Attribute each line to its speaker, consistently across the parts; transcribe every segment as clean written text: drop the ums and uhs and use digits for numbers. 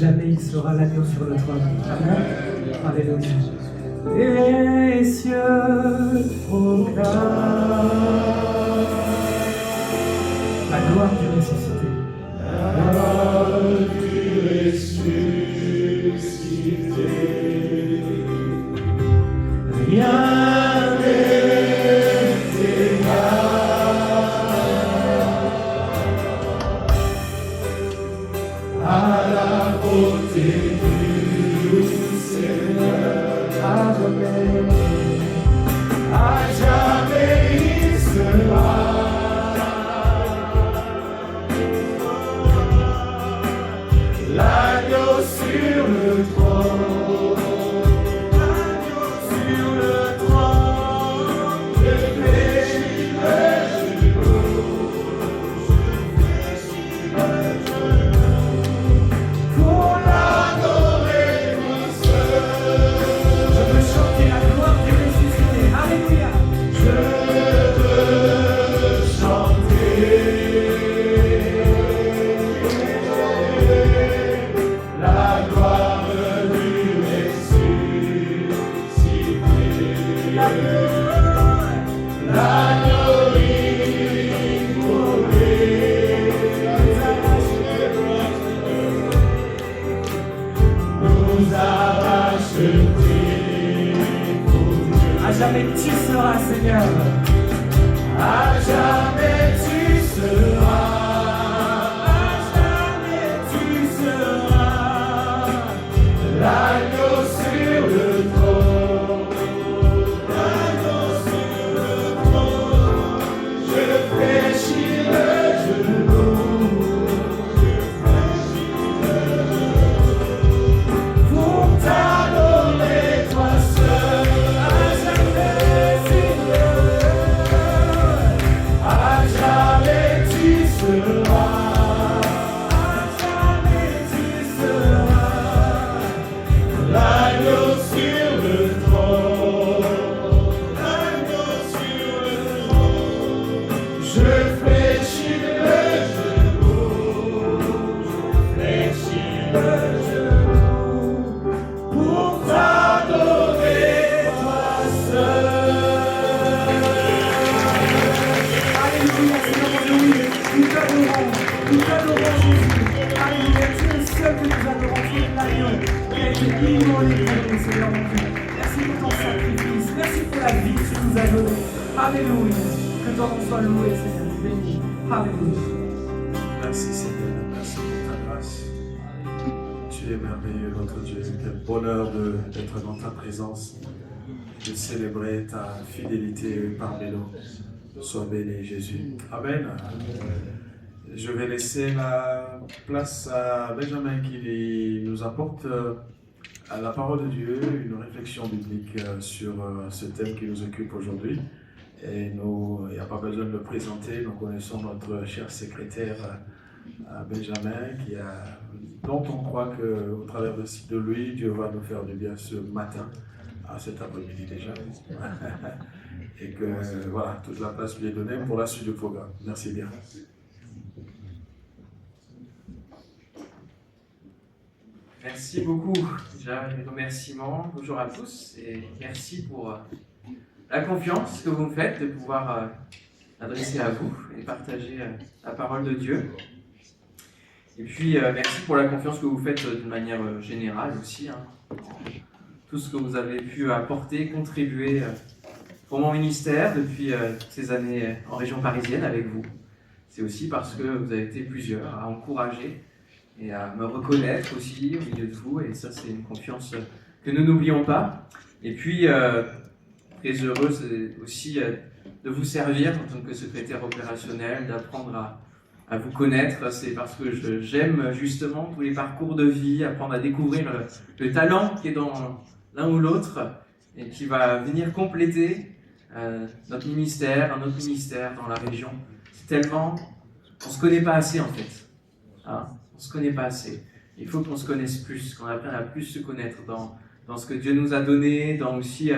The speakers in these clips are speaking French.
Speaker 1: Jamais il sera l'agneau sur le trône. Amen. Alléluia. Les cieux proclament la gloire du ressuscité.
Speaker 2: La gloire du ressuscité. Rien.
Speaker 1: jamais tu seras, Seigneur.
Speaker 2: À jamais tu seras. L'agneau sur le trône, l'agneau sur le trône, je fléchis le genou, pour t'adorer toi seul, à jamais Seigneur, à jamais tu seras. L'agneau sur le trône, l'agneau sur le trône, je fléchis le genou, je fléchis le genou, pour t'adorer toi seul.
Speaker 1: Alléluia, Seigneur, oui, nous t'adorons Jésus. Alléluia, tu es le seul que nous adorons, tu es l'agneau. Tu as été immolé pour nous, Seigneur mon Dieu. Merci pour ton sacrifice, merci pour la vie que tu nous as donnée. Alléluia, que ton nom soit loué, Seigneur, béni. Alléluia.
Speaker 3: Merci Seigneur, merci pour ta grâce. Tu es merveilleux, notre Dieu. Quel bonheur d'être dans ta présence, de célébrer ta fidélité parmi nous. Sois béni, Jésus. Amen. Je vais laisser la place à Benjamin qui nous apporte à la parole de Dieu, une réflexion biblique sur ce thème qui nous occupe aujourd'hui. Et nous, il n'y a pas besoin de le présenter, nous connaissons notre cher secrétaire Benjamin, dont on croit qu'au travers de lui, Dieu va nous faire du bien ce matin, à cet après-midi déjà. Et que voilà, toute la place lui est donnée pour la suite du programme. Merci bien.
Speaker 4: Merci beaucoup. Déjà, les remerciements. Bonjour à tous et merci pour la confiance que vous me faites de pouvoir adresser à vous et partager la parole de Dieu. Et puis, merci pour la confiance que vous faites d'une manière générale aussi. Tout ce que vous avez pu apporter, contribuer pour mon ministère depuis toutes ces années en région parisienne avec vous. C'est aussi parce que vous avez été plusieurs à encourager et à me reconnaître aussi au milieu de vous, et ça c'est une confiance que nous n'oublions pas. Et puis, très heureuse aussi de vous servir en tant que secrétaire opérationnel, d'apprendre à vous connaître. C'est parce que j'aime justement tous les parcours de vie, apprendre à découvrir le talent qui est dans l'un ou l'autre et qui va venir compléter notre ministère, un autre ministère dans la région. C'est tellement... On ne se connaît pas assez en fait. Hein? On ne se connaît pas assez. Il faut qu'on se connaisse plus, qu'on apprenne à plus se connaître dans ce que Dieu nous a donné, dans aussi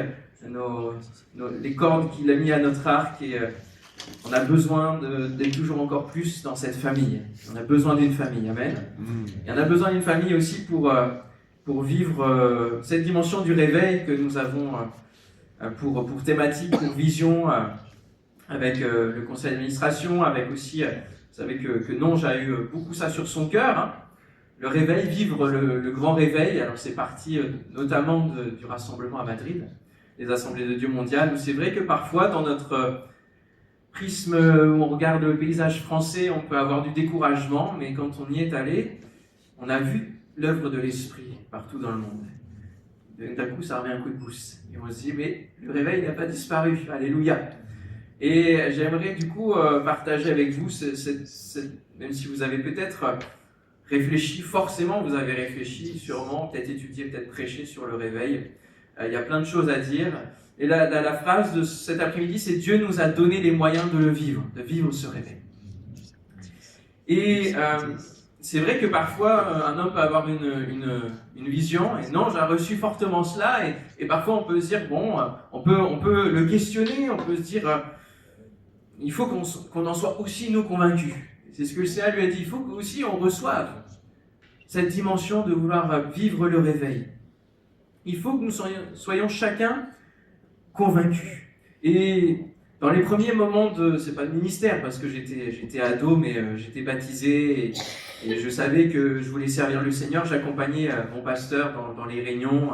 Speaker 4: les cordes qu'il a mis à notre arc. Et on a besoin d'être toujours encore plus dans cette famille. On a besoin d'une famille, amen. Et on a besoin d'une famille aussi pour vivre cette dimension du réveil que nous avons pour thématique, pour vision, avec le conseil d'administration, avec aussi... Vous savez que Nonge a eu beaucoup ça sur son cœur, hein. Le réveil, vivre le grand réveil. Alors c'est parti notamment du rassemblement à Madrid, les assemblées de Dieu mondiales, où c'est vrai que parfois dans notre prisme où on regarde le paysage français, on peut avoir du découragement, mais quand on y est allé, on a vu l'œuvre de l'Esprit partout dans le monde. D'un coup, ça remet un coup de boost. Et on se dit, mais le réveil n'a pas disparu, alléluia. Et j'aimerais du coup partager avec vous, même si vous avez peut-être réfléchi, forcément vous avez réfléchi, sûrement, peut-être étudié, peut-être prêché sur le réveil. Il y a plein de choses à dire. Et la phrase de cet après-midi, c'est « Dieu nous a donné les moyens de le vivre, de vivre ce réveil ». Et c'est vrai que parfois, un homme peut avoir une vision, et non, j'ai reçu fortement cela, et parfois on peut se dire, bon, on peut le questionner, on peut se dire, il faut qu'on en soit aussi nous convaincus. C'est ce que le CA lui a dit, il faut aussi on reçoive cette dimension de vouloir vivre le réveil. Il faut que nous soyons chacun convaincus. Et dans les premiers moments c'est pas de ministère, parce que j'étais ado, mais j'étais baptisé, et je savais que je voulais servir le Seigneur. J'accompagnais mon pasteur dans les réunions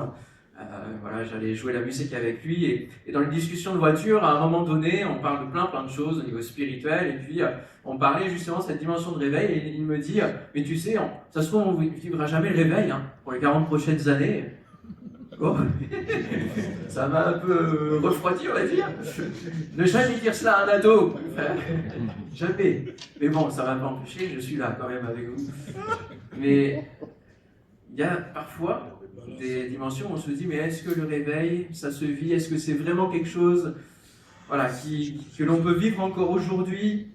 Speaker 4: Voilà, j'allais jouer la musique avec lui et dans les discussions de voiture, à un moment donné, on parle de plein de choses au niveau spirituel et puis on parlait justement de cette dimension de réveil et il me dit mais tu sais, ça se trouve on ne vivra jamais le réveil pour les 40 prochaines années. Oh. Ça m'a un peu refroidi, on va dire. Ne jamais dire cela à un ado. Jamais. Mais bon, ça ne va pas empêcher, je suis là quand même avec vous. Mais il y a parfois des dimensions où on se dit, mais est-ce que le réveil, ça se vit? Est-ce que c'est vraiment quelque chose que l'on peut vivre encore aujourd'hui?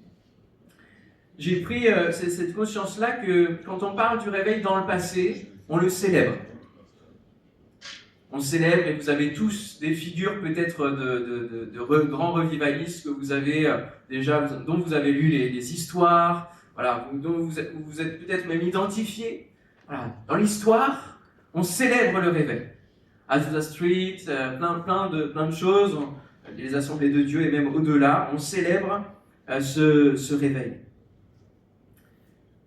Speaker 4: J'ai pris cette conscience-là que quand on parle du réveil dans le passé, on le célèbre. On célèbre et vous avez tous des figures peut-être de grands revivalistes que vous avez dont vous avez lu les histoires, voilà, dont vous êtes peut-être même identifiés. Voilà. Dans l'histoire, on célèbre le réveil. Azusa Street, plein de choses, les assemblées de Dieu et même au-delà, on célèbre ce réveil.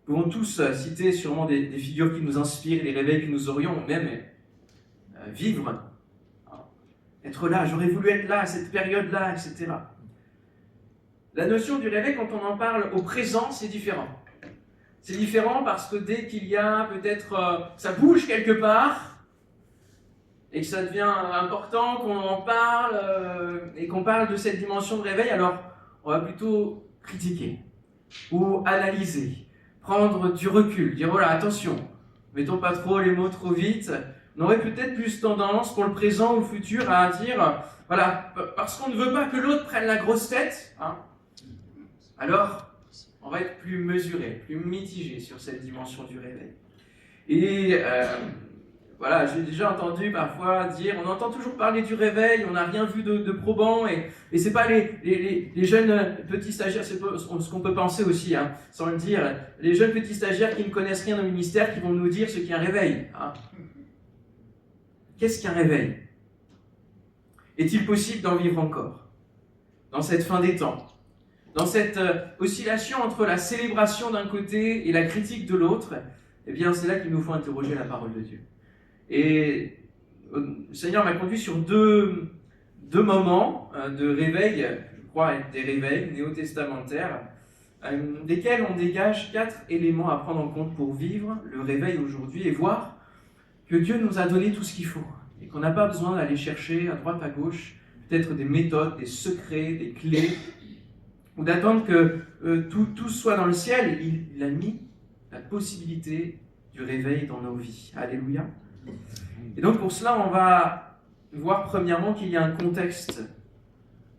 Speaker 4: Nous pouvons tous citer sûrement des figures qui nous inspirent, des réveils que nous aurions même vivre, être là, j'aurais voulu être là à cette période-là, etc. La notion du réveil, quand on en parle au présent, c'est différent. C'est différent parce que dès qu'il y a peut-être, ça bouge quelque part, et que ça devient important qu'on en parle, et qu'on parle de cette dimension de réveil, alors on va plutôt critiquer, ou analyser, prendre du recul, dire voilà, attention, mettons pas trop les mots trop vite. On aurait peut-être plus tendance pour le présent ou le futur à dire voilà, parce qu'on ne veut pas que l'autre prenne la grosse tête, alors on va être plus mesuré, plus mitigé sur cette dimension du réveil. Et voilà, j'ai déjà entendu parfois dire, on entend toujours parler du réveil, on n'a rien vu de probant, et c'est pas les jeunes petits stagiaires, c'est ce qu'on peut penser aussi, sans le dire, les jeunes petits stagiaires qui ne connaissent rien au ministère qui vont nous dire ce qu'est un réveil. Qu'est-ce qu'un réveil? Est-il possible d'en vivre encore dans cette fin des temps? Dans cette oscillation entre la célébration d'un côté et la critique de l'autre, eh bien c'est là qu'il nous faut interroger la parole de Dieu. Et le Seigneur m'a conduit sur deux moments de réveil, je crois être des réveils néo-testamentaires, desquels on dégage 4 éléments à prendre en compte pour vivre le réveil aujourd'hui et voir que Dieu nous a donné tout ce qu'il faut et qu'on n'a pas besoin d'aller chercher à droite, à gauche, peut-être des méthodes, des secrets, des clés, ou d'attendre que tout soit dans le ciel. Il a mis la possibilité du réveil dans nos vies. Alléluia. Et donc pour cela, on va voir premièrement qu'il y a un contexte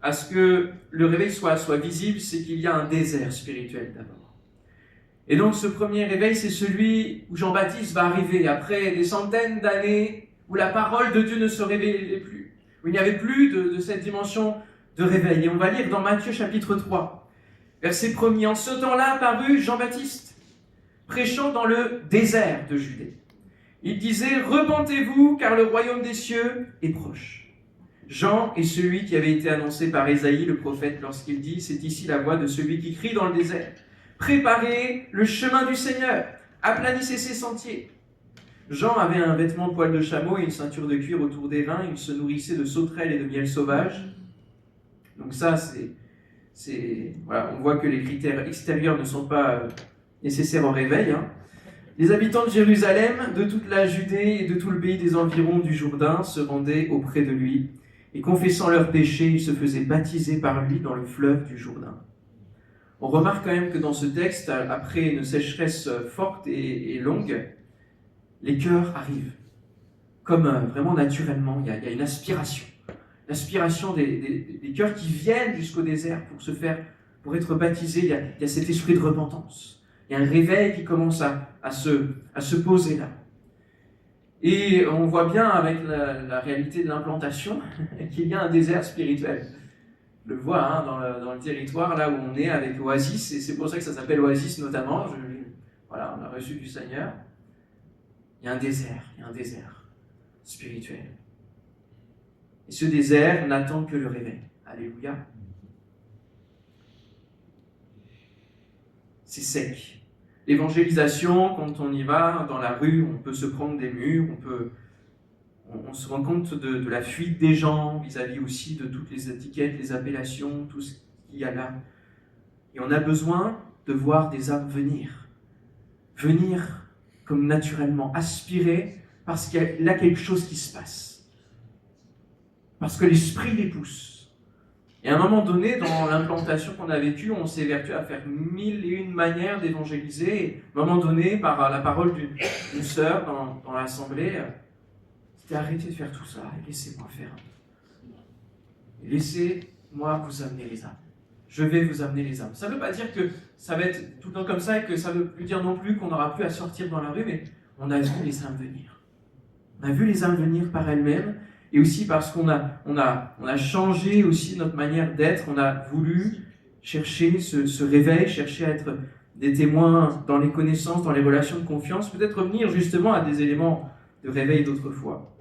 Speaker 4: à ce que le réveil soit visible, c'est qu'il y a un désert spirituel d'abord. Et donc ce premier réveil, c'est celui où Jean-Baptiste va arriver après des centaines d'années où la parole de Dieu ne se révélait plus, où il n'y avait plus de cette dimension de réveil. Et on va lire dans Matthieu chapitre 3, verset 1er. En ce temps-là apparut Jean-Baptiste, prêchant dans le désert de Judée. Il disait « Repentez-vous, car le royaume des cieux est proche. » Jean est celui qui avait été annoncé par Ésaïe, le prophète, lorsqu'il dit « C'est ici la voix de celui qui crie dans le désert. » Préparez le chemin du Seigneur, aplanissez ses sentiers. Jean avait un vêtement de poil de chameau et une ceinture de cuir autour des reins. Il se nourrissait de sauterelles et de miel sauvage. Donc ça, voilà, on voit que les critères extérieurs ne sont pas nécessaires au réveil. Les habitants de Jérusalem, de toute la Judée et de tout le pays des environs du Jourdain se rendaient auprès de lui. Et confessant leurs péchés, ils se faisaient baptiser par lui dans le fleuve du Jourdain. On remarque quand même que dans ce texte, après une sécheresse forte et longue, les cœurs arrivent, comme vraiment naturellement. Il y a une aspiration. L'aspiration des cœurs qui viennent jusqu'au désert pour être baptisés. Il y a cet esprit de repentance. Il y a un réveil qui commence à se poser là. Et on voit bien avec la réalité de l'implantation qu'il y a un désert spirituel. Je le vois dans le territoire là où on est avec Oasis, et c'est pour ça que ça s'appelle Oasis notamment. Voilà, on a reçu du Seigneur. Il y a un désert spirituel. Et ce désert n'attend que le réveil. Alléluia. C'est sec. L'évangélisation, quand on y va dans la rue, on peut se prendre des murs, on se rend compte de la fuite des gens vis-à-vis aussi de toutes les étiquettes, les appellations, tout ce qu'il y a là. Et on a besoin de voir des âmes venir. Venir comme naturellement, aspirer parce qu'il y a quelque chose qui se passe. Parce que l'esprit les pousse. Et à un moment donné, dans l'implantation qu'on a vécue, on s'est vertu à faire 1001 manières d'évangéliser. Et à un moment donné, par la parole d'une sœur dans l'assemblée, c'était arrêtez de faire tout ça et laissez-moi faire. Laissez-moi vous amener les âmes. Je vais vous amener les âmes. Ça ne veut pas dire que ça va être tout le temps comme ça et que ça ne veut plus dire non plus qu'on n'aura plus à sortir dans la rue, mais on a vu les âmes venir. On a vu les âmes venir par elles-mêmes et aussi parce qu'on a changé aussi notre manière d'être. On a voulu chercher ce réveil, chercher à être des témoins dans les connaissances, dans les relations de confiance, peut-être revenir justement à des éléments de réveil d'autrefois.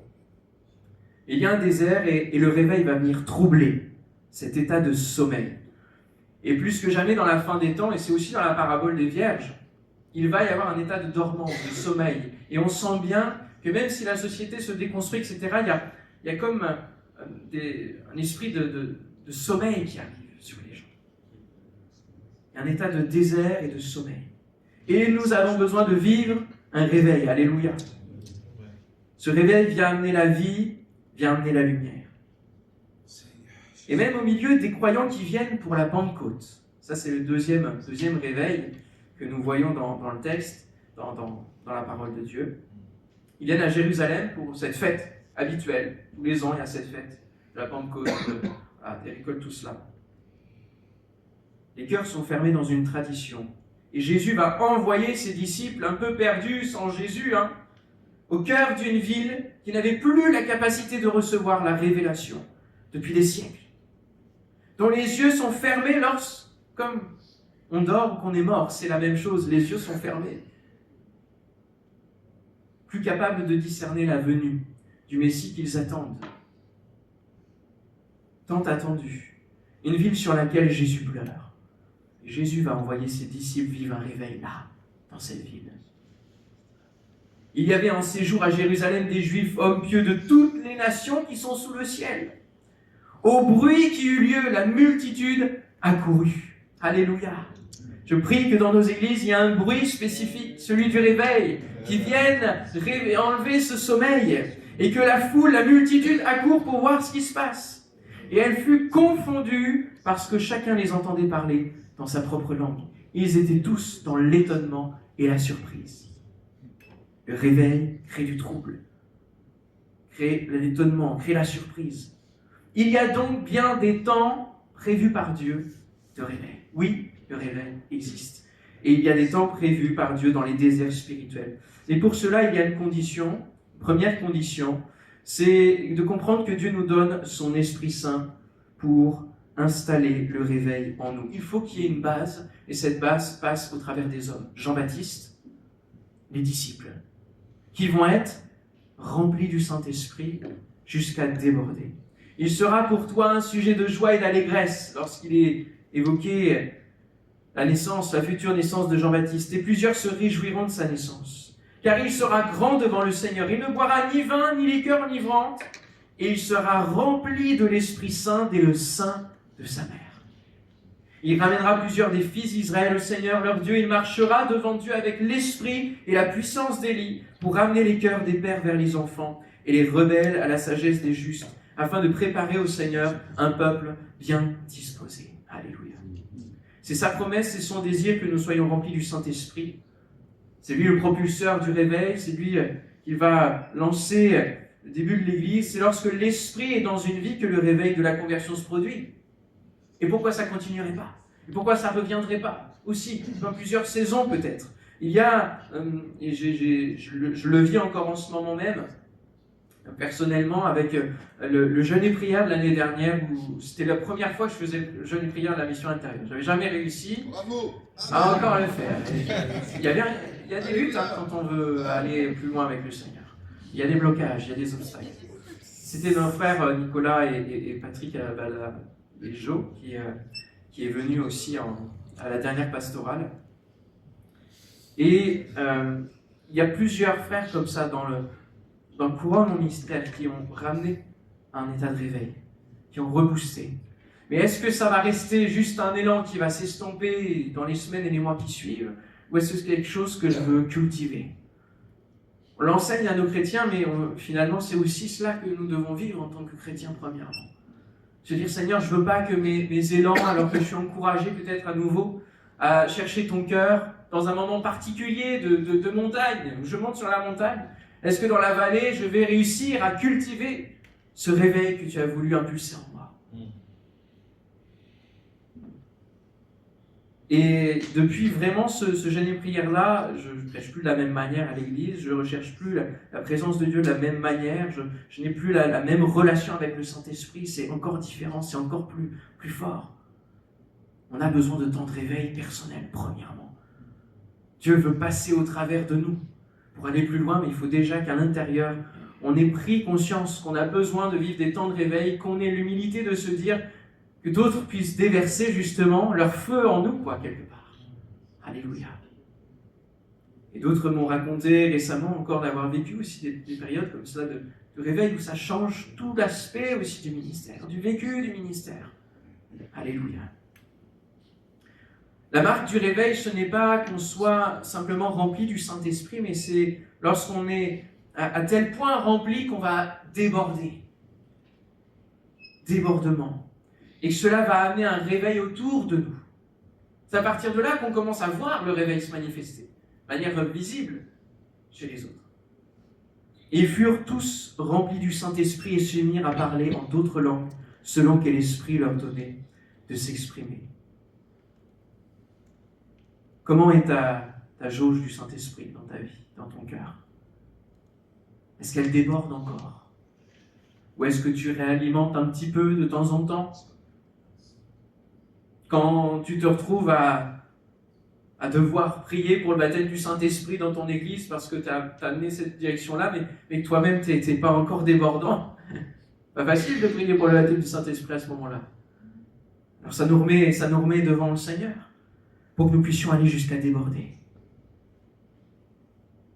Speaker 4: Et il y a un désert et le réveil va venir troubler cet état de sommeil. Et plus que jamais dans la fin des temps, et c'est aussi dans la parabole des vierges, il va y avoir un état de dormance, de sommeil. Et on sent bien que même si la société se déconstruit, etc., il y a comme un esprit de sommeil qui arrive sur les gens. Il y a un état de désert et de sommeil. Et nous avons besoin de vivre un réveil. Alléluia. Ce réveil vient amener la vie, vient amener la lumière. Et même au milieu des croyants qui viennent pour la Pentecôte. Ça, c'est le deuxième réveil que nous voyons dans le texte, dans la parole de Dieu. Ils viennent à Jérusalem pour cette fête habituelle. Tous les ans, il y a cette fête de la Pentecôte, des récoltes, tout cela. Les cœurs sont fermés dans une tradition. Et Jésus va envoyer ses disciples un peu perdus, sans Jésus, au cœur d'une ville qui n'avait plus la capacité de recevoir la révélation depuis des siècles, dont les yeux sont fermés comme on dort ou qu'on est mort, c'est la même chose, les yeux sont fermés. Plus capables de discerner la venue du Messie qu'ils attendent. Tant attendu. Une ville sur laquelle Jésus pleure. Et Jésus va envoyer ses disciples vivre un réveil là, dans cette ville. Il y avait en séjour à Jérusalem des Juifs, hommes pieux de toutes les nations qui sont sous le ciel. Au bruit qui eut lieu, la multitude accourut. Alléluia. Je prie que dans nos églises, il y a un bruit spécifique, celui du réveil, qui vienne enlever ce sommeil, et que la foule, la multitude accourt pour voir ce qui se passe. Et elle fut confondue parce que chacun les entendait parler dans sa propre langue. Ils étaient tous dans l'étonnement et la surprise. Le réveil crée du trouble, crée l'étonnement, crée la surprise. Il y a donc bien des temps prévus par Dieu de réveil. Oui, le réveil existe. Et il y a des temps prévus par Dieu dans les déserts spirituels. Et pour cela, il y a une condition, première condition, c'est de comprendre que Dieu nous donne son Esprit Saint pour installer le réveil en nous. Il faut qu'il y ait une base, et cette base passe au travers des hommes. Jean-Baptiste, les disciples, qui vont être remplis du Saint-Esprit jusqu'à déborder. Il sera pour toi un sujet de joie et d'allégresse lorsqu'il est évoqué la naissance, la future naissance de Jean-Baptiste. Et plusieurs se réjouiront de sa naissance. Car il sera grand devant le Seigneur. Il ne boira ni vin, ni liqueur enivrante. Et il sera rempli de l'Esprit Saint dès le sein de sa mère. Il ramènera plusieurs des fils d'Israël au Seigneur, leur Dieu. Il marchera devant Dieu avec l'esprit et la puissance d'Élie pour ramener les cœurs des pères vers les enfants et les rebelles à la sagesse des justes, afin de préparer au Seigneur un peuple bien disposé. Alléluia. C'est sa promesse, c'est son désir que nous soyons remplis du Saint-Esprit. C'est lui le propulseur du réveil, c'est lui qui va lancer le début de l'Église. C'est lorsque l'Esprit est dans une vie que le réveil de la conversion se produit. Et pourquoi ça ne continuerait pas? Et pourquoi ça ne reviendrait pas? Aussi, dans plusieurs saisons peut-être. Il y a, et je le vis encore en ce moment même, personnellement, avec le jeûne et prière de l'année dernière, où c'était la première fois que je faisais le jeûne et prière de la mission intérieure. Je n'avais jamais réussi à encore le faire. Il y a des luttes quand on veut aller plus loin avec le Seigneur. Il y a des blocages, il y a des obstacles. C'était nos frères Nicolas et Patrick et Joe qui est venu aussi à la dernière pastorale. Et il y a plusieurs frères comme ça dans dans le courant de mon ministère qui ont ramené à un état de réveil, qui ont reboosté. Mais est-ce que ça va rester juste un élan qui va s'estomper dans les semaines et les mois qui suivent, ou est-ce que c'est quelque chose que je veux cultiver? On l'enseigne à nos chrétiens, mais finalement c'est aussi cela que nous devons vivre en tant que chrétiens premièrement. Se dire, Seigneur, je ne veux pas que mes élans, alors que je suis encouragé peut-être à nouveau à chercher ton cœur dans un moment particulier de montagne, où je monte sur la montagne, est-ce que dans la vallée, je vais réussir à cultiver ce réveil que tu as voulu impulser en moi? Et depuis vraiment ce jeûne et prière-là, je ne prêche plus de la même manière à l'église, je ne recherche plus la présence de Dieu de la même manière, je n'ai plus la même relation avec le Saint-Esprit, c'est encore différent, c'est encore plus fort. On a besoin de temps de réveil personnel, premièrement. Dieu veut passer au travers de nous pour aller plus loin, mais il faut déjà qu'à l'intérieur, on ait pris conscience qu'on a besoin de vivre des temps de réveil, qu'on ait l'humilité de se dire que d'autres puissent déverser justement leur feu en nous, quelque part. Alléluia. Et d'autres m'ont raconté récemment encore d'avoir vécu aussi des périodes comme ça de réveil où ça change tout l'aspect aussi du ministère, du vécu du ministère. Alléluia. La marque du réveil, ce n'est pas qu'on soit simplement rempli du Saint-Esprit, mais c'est lorsqu'on est à tel point rempli qu'on va déborder. Débordement. Et que cela va amener un réveil autour de nous. C'est à partir de là qu'on commence à voir le réveil se manifester, de manière visible chez les autres. Et ils furent tous remplis du Saint-Esprit et se mirent à parler en d'autres langues, selon que l'Esprit leur donnait de s'exprimer. Comment est ta jauge du Saint-Esprit dans ta vie, dans ton cœur? Est-ce qu'elle déborde encore? Ou est-ce que tu réalimentes un petit peu de temps en temps? Quand tu te retrouves à devoir prier pour le baptême du Saint-Esprit dans ton église parce que tu as amené cette direction-là, mais que toi-même tu n'es pas encore débordant, pas facile de prier pour le baptême du Saint-Esprit à ce moment-là. Alors ça nous remet devant le Seigneur pour que nous puissions aller jusqu'à déborder.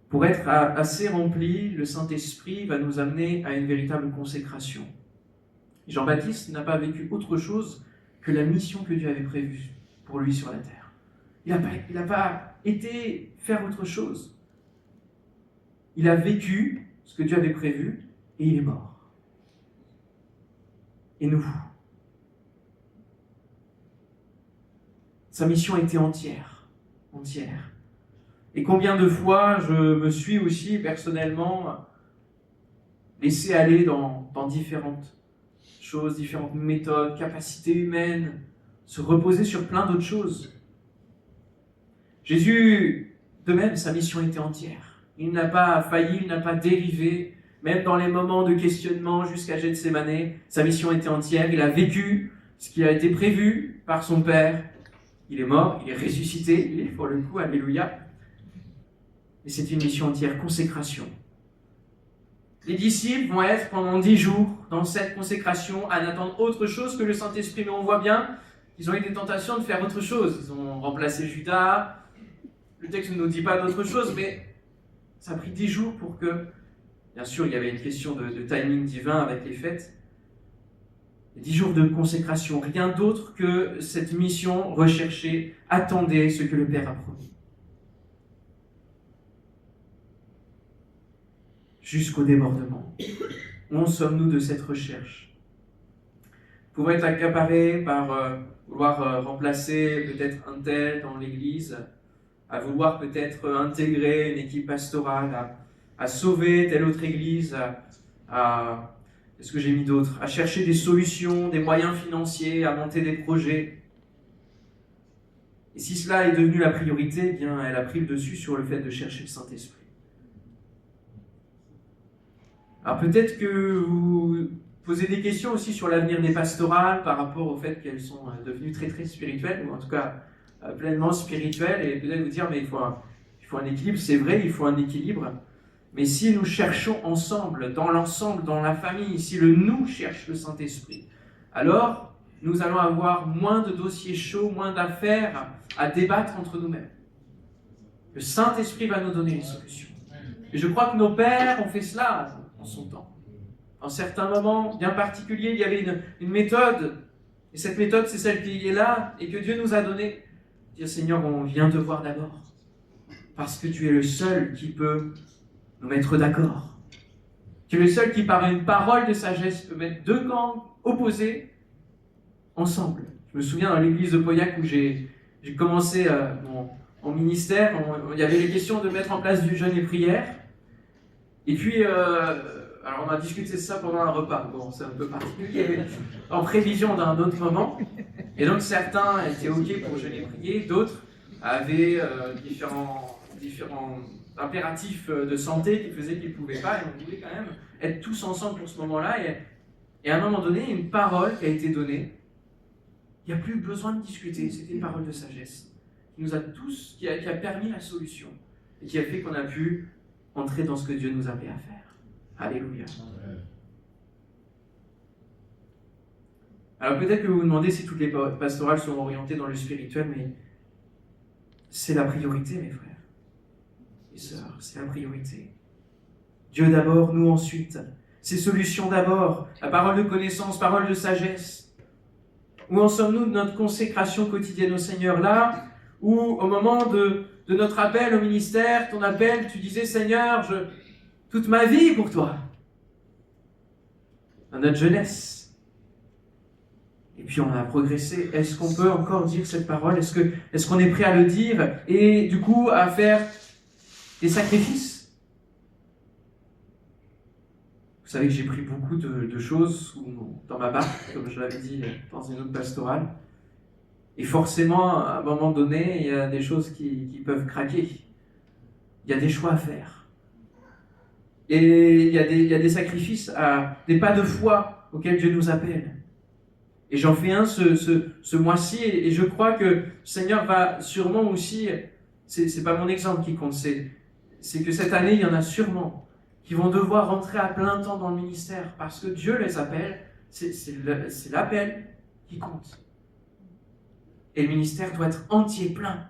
Speaker 4: Pour être assez rempli, le Saint-Esprit va nous amener à une véritable consécration. Jean-Baptiste n'a pas vécu autre chose que la mission que Dieu avait prévue pour lui sur la terre. Il n'a pas été faire autre chose. Il a vécu ce que Dieu avait prévu et il est mort. Et nous? Sa mission était entière. Et combien de fois je me suis aussi personnellement laissé aller dans différentes choses, différentes méthodes, capacités humaines, se reposer sur plein d'autres choses. Jésus, de même, sa mission était entière. Il n'a pas failli, il n'a pas dérivé, même dans les moments de questionnement jusqu'à Gethsémane, sa mission était entière. Il a vécu ce qui a été prévu par son Père. Il est mort, il est ressuscité, il est pour le coup, alléluia. Et c'est une mission entière, consécration. Les disciples vont être pendant 10 jours dans cette consécration à n'attendre autre chose que le Saint-Esprit. Mais on voit bien qu'ils ont eu des tentations de faire autre chose. Ils ont remplacé Judas. Le texte ne nous dit pas d'autre chose, mais ça a pris 10 jours pour que... Bien sûr, il y avait une question de timing divin avec les fêtes. 10 jours de consécration, rien d'autre que cette mission recherchée, attendez ce que le Père a promis. Jusqu'au débordement. Où en sommes-nous de cette recherche? Nous pouvons être accaparés par vouloir remplacer peut-être un tel dans l'église, à vouloir peut-être intégrer une équipe pastorale, à sauver telle autre église, qu'est-ce que j'ai mis d'autre? À chercher des solutions, des moyens financiers, à monter des projets. Et si cela est devenu la priorité, eh bien, elle a pris le dessus sur le fait de chercher le Saint-Esprit. Alors peut-être que vous posez des questions aussi sur l'avenir des pastorales par rapport au fait qu'elles sont devenues très très spirituelles, ou en tout cas pleinement spirituelles, et peut-être vous dire mais il faut un équilibre, c'est vrai, il faut un équilibre, mais si nous cherchons ensemble, dans l'ensemble, dans la famille, si le nous cherche le Saint-Esprit, alors nous allons avoir moins de dossiers chauds, moins d'affaires à débattre entre nous-mêmes. Le Saint-Esprit va nous donner les solutions. Et je crois que nos pères ont fait cela. en son temps. En certains moments bien particuliers, il y avait une méthode, et cette méthode, c'est celle qui est là et que Dieu nous a donnée. Dire, Seigneur, on vient te voir d'abord, parce que tu es le seul qui peut nous mettre d'accord. Tu es le seul qui, par une parole de sagesse, peut mettre deux camps opposés ensemble. Je me souviens dans l'église de Pauillac où j'ai commencé mon ministère, il y avait les questions de mettre en place du jeûne et prière. Et puis, alors on a discuté de ça pendant un repas. Bon, c'est un peu particulier, en prévision d'un autre moment. Et donc certains étaient OK pour jeûner et prier, d'autres avaient différents impératifs de santé qui faisaient qu'ils ne pouvaient pas. Et on voulait quand même être tous ensemble pour ce moment-là. Et à un moment donné, une parole qui a été donnée. Il n'y a plus besoin de discuter, c'était une parole de sagesse qui nous a tous, qui a permis la solution et qui a fait qu'on a pu entrer dans ce que Dieu nous appelait à faire. Alléluia. Alors peut-être que vous vous demandez si toutes les pastorales sont orientées dans le spirituel, mais c'est la priorité, mes frères et sœurs, c'est la priorité. Dieu d'abord, nous ensuite. Ces solutions d'abord, la parole de connaissance, parole de sagesse. Où en sommes-nous de notre consécration quotidienne au Seigneur là, où au moment de notre appel au ministère, ton appel, tu disais Seigneur, toute ma vie pour toi. Dans notre jeunesse. Et puis on a progressé. Est-ce qu'on peut encore dire cette parole ? Est-ce qu'on est prêt à le dire et du coup à faire des sacrifices ? Vous savez que j'ai pris beaucoup de choses dans ma barque, comme je l'avais dit dans une autre pastorale. Et forcément, à un moment donné, il y a des choses qui peuvent craquer. Il y a des choix à faire. Et il y a des sacrifices, des pas de foi auxquels Dieu nous appelle. Et j'en fais un ce mois-ci, et je crois que le Seigneur va sûrement aussi, c'est pas mon exemple qui compte, c'est que cette année, il y en a sûrement qui vont devoir rentrer à plein temps dans le ministère parce que Dieu les appelle, c'est l'appel qui compte. Et le ministère doit être entier, plein.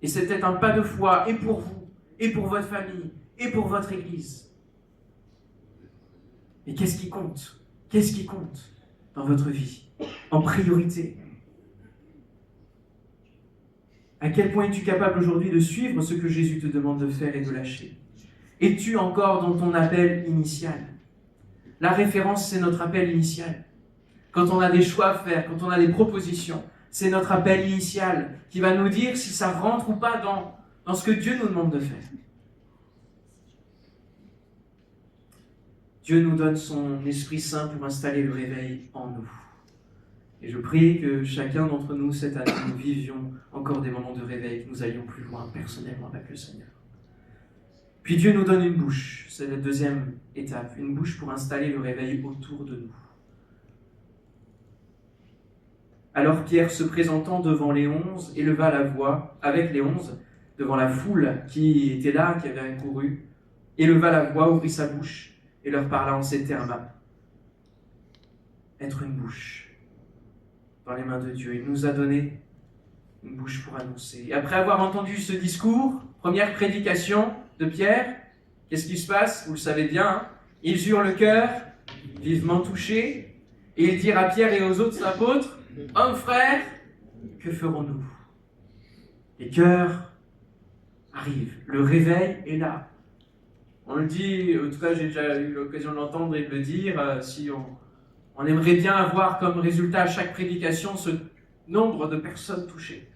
Speaker 4: Et c'est peut-être un pas de foi et pour vous, et pour votre famille, et pour votre église. Et qu'est-ce qui compte ? Qu'est-ce qui compte dans votre vie ? En priorité. À quel point es-tu capable aujourd'hui de suivre ce que Jésus te demande de faire et de lâcher ? Es-tu encore dans ton appel initial ? La référence, c'est notre appel initial. Quand on a des choix à faire, quand on a des propositions, c'est notre appel initial qui va nous dire si ça rentre ou pas dans ce que Dieu nous demande de faire. Dieu nous donne son Esprit Saint pour installer le réveil en nous. Et je prie que chacun d'entre nous, cette année, nous vivions encore des moments de réveil, que nous allions plus loin personnellement avec le Seigneur. Puis Dieu nous donne une bouche, c'est la deuxième étape, une bouche pour installer le réveil autour de nous. Alors Pierre, se présentant devant les 11, éleva la voix avec les 11, devant la foule qui était là, qui avait accouru, éleva la voix, ouvrit sa bouche et leur parla en ces termes. Être une bouche dans les mains de Dieu. Il nous a donné une bouche pour annoncer. Et après avoir entendu ce discours, première prédication de Pierre, qu'est-ce qui se passe ? Vous le savez bien, hein ? Ils eurent le cœur vivement touché, et ils dirent à Pierre et aux autres apôtres, « Hommes frères, que ferons-nous » Les cœurs arrivent, le réveil est là. On le dit, en tout cas j'ai déjà eu l'occasion de l'entendre et de le dire, si on aimerait bien avoir comme résultat à chaque prédication ce nombre de personnes touchées,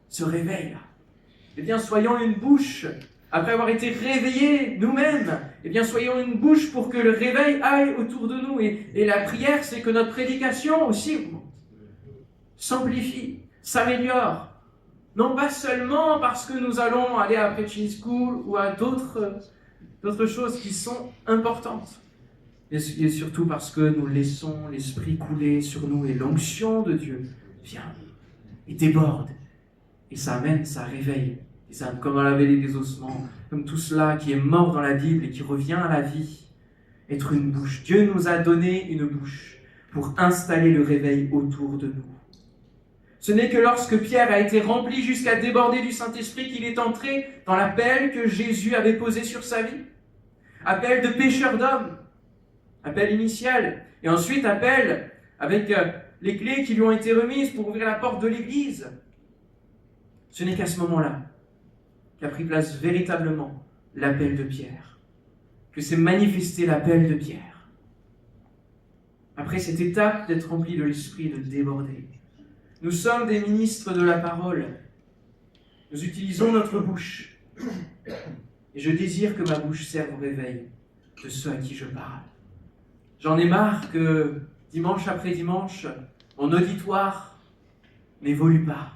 Speaker 4: ce réveil-là. Eh bien, soyons une bouche. Après avoir été réveillés nous-mêmes, eh bien, soyons une bouche pour que le réveil aille autour de nous. Et la prière, c'est que notre prédication aussi s'amplifie, s'améliore. Non pas seulement parce que nous allons aller à Preaching School ou à d'autres choses qui sont importantes, mais surtout parce que nous laissons l'Esprit couler sur nous et l'onction de Dieu vient et déborde. Et ça amène, ça réveille. Et ça, comme dans la vallée des ossements, comme tout cela qui est mort dans la Bible et qui revient à la vie, être une bouche. Dieu nous a donné une bouche pour installer le réveil autour de nous. Ce n'est que lorsque Pierre a été rempli jusqu'à déborder du Saint-Esprit qu'il est entré dans l'appel que Jésus avait posé sur sa vie. Appel de pécheurs d'hommes. Appel initial. Et ensuite, appel avec les clés qui lui ont été remises pour ouvrir la porte de l'église. Ce n'est qu'à ce moment-là qu'a pris place véritablement l'appel de Pierre. Que s'est manifesté l'appel de Pierre. Après cette étape d'être rempli de l'esprit, de déborder. Nous sommes des ministres de la parole. Nous utilisons notre bouche. Et je désire que ma bouche serve au réveil de ceux à qui je parle. J'en ai marre que dimanche après dimanche, mon auditoire n'évolue pas.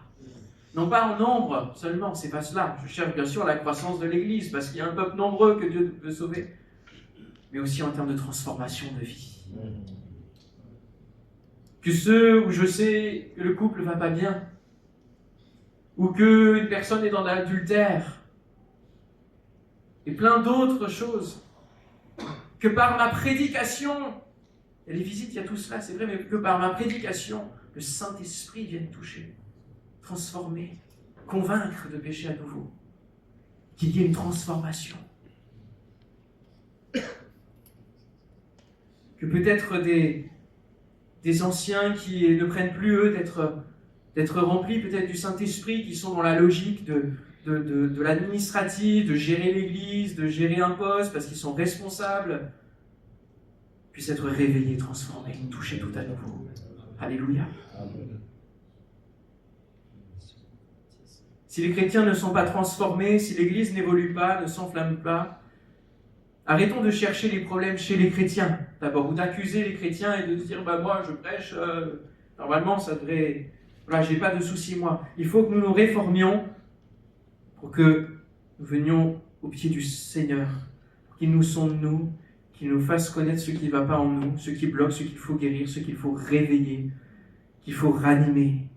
Speaker 4: Non pas en nombre seulement, c'est pas cela. Je cherche bien sûr la croissance de l'Église, parce qu'il y a un peuple nombreux que Dieu veut sauver, mais aussi en termes de transformation de vie. Que ceux où je sais que le couple va pas bien, ou qu'une personne est dans l'adultère, et plein d'autres choses, que par ma prédication, il y a les visites, il y a tout cela, c'est vrai, mais que par ma prédication, le Saint-Esprit vienne toucher, transformer, convaincre de pécher à nouveau, qu'il y ait une transformation. Que peut-être des anciens qui ne prennent plus, eux, d'être remplis peut-être du Saint-Esprit, qui sont dans la logique de l'administratif, de gérer l'église, de gérer un poste, parce qu'ils sont responsables, puissent être réveillés, transformés, touchés tout à nouveau. Alléluia. Si les chrétiens ne sont pas transformés, si l'église n'évolue pas, ne s'enflamme pas, arrêtons de chercher les problèmes chez les chrétiens, d'abord, ou d'accuser les chrétiens et de se dire, moi je prêche, normalement ça devrait... Voilà, j'ai pas de soucis moi. Il faut que nous nous réformions pour que nous venions au pied du Seigneur, qu'il nous sonde nous, qu'il nous fasse connaître ce qui ne va pas en nous, ce qui bloque, ce qu'il faut guérir, ce qu'il faut réveiller, qu'il faut ranimer.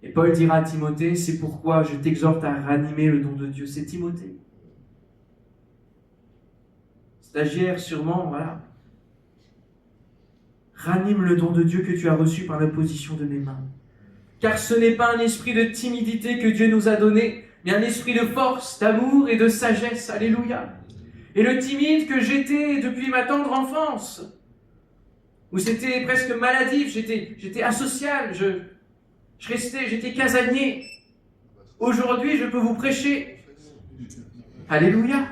Speaker 4: Et Paul dira à Timothée, c'est pourquoi je t'exhorte à ranimer le don de Dieu. C'est Timothée. Stagiaire sûrement, voilà. Ranime le don de Dieu que tu as reçu par l'imposition de mes mains. Car ce n'est pas un esprit de timidité que Dieu nous a donné, mais un esprit de force, d'amour et de sagesse. Alléluia. Et le timide que j'étais depuis ma tendre enfance, où c'était presque maladif, j'étais asocial, j'étais casanier. Aujourd'hui, je peux vous prêcher. Alléluia.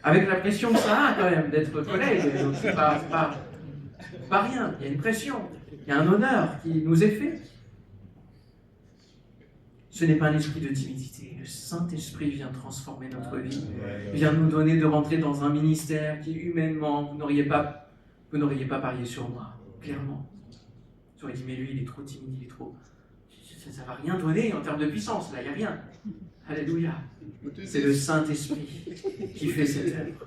Speaker 4: Avec la pression que ça a quand même d'être collègue, donc c'est pas rien, il y a une pression, il y a un honneur qui nous est fait. Ce n'est pas un esprit de timidité. Le Saint-Esprit vient transformer notre vie, vient nous donner de rentrer dans un ministère qui, humainement, vous n'auriez pas parié sur moi, clairement. Vous auriez dit, mais lui, il est trop timide, il est trop... Ça ne va rien donner en termes de puissance, là, il n'y a rien. Alléluia. C'est le Saint-Esprit qui fait cette œuvre.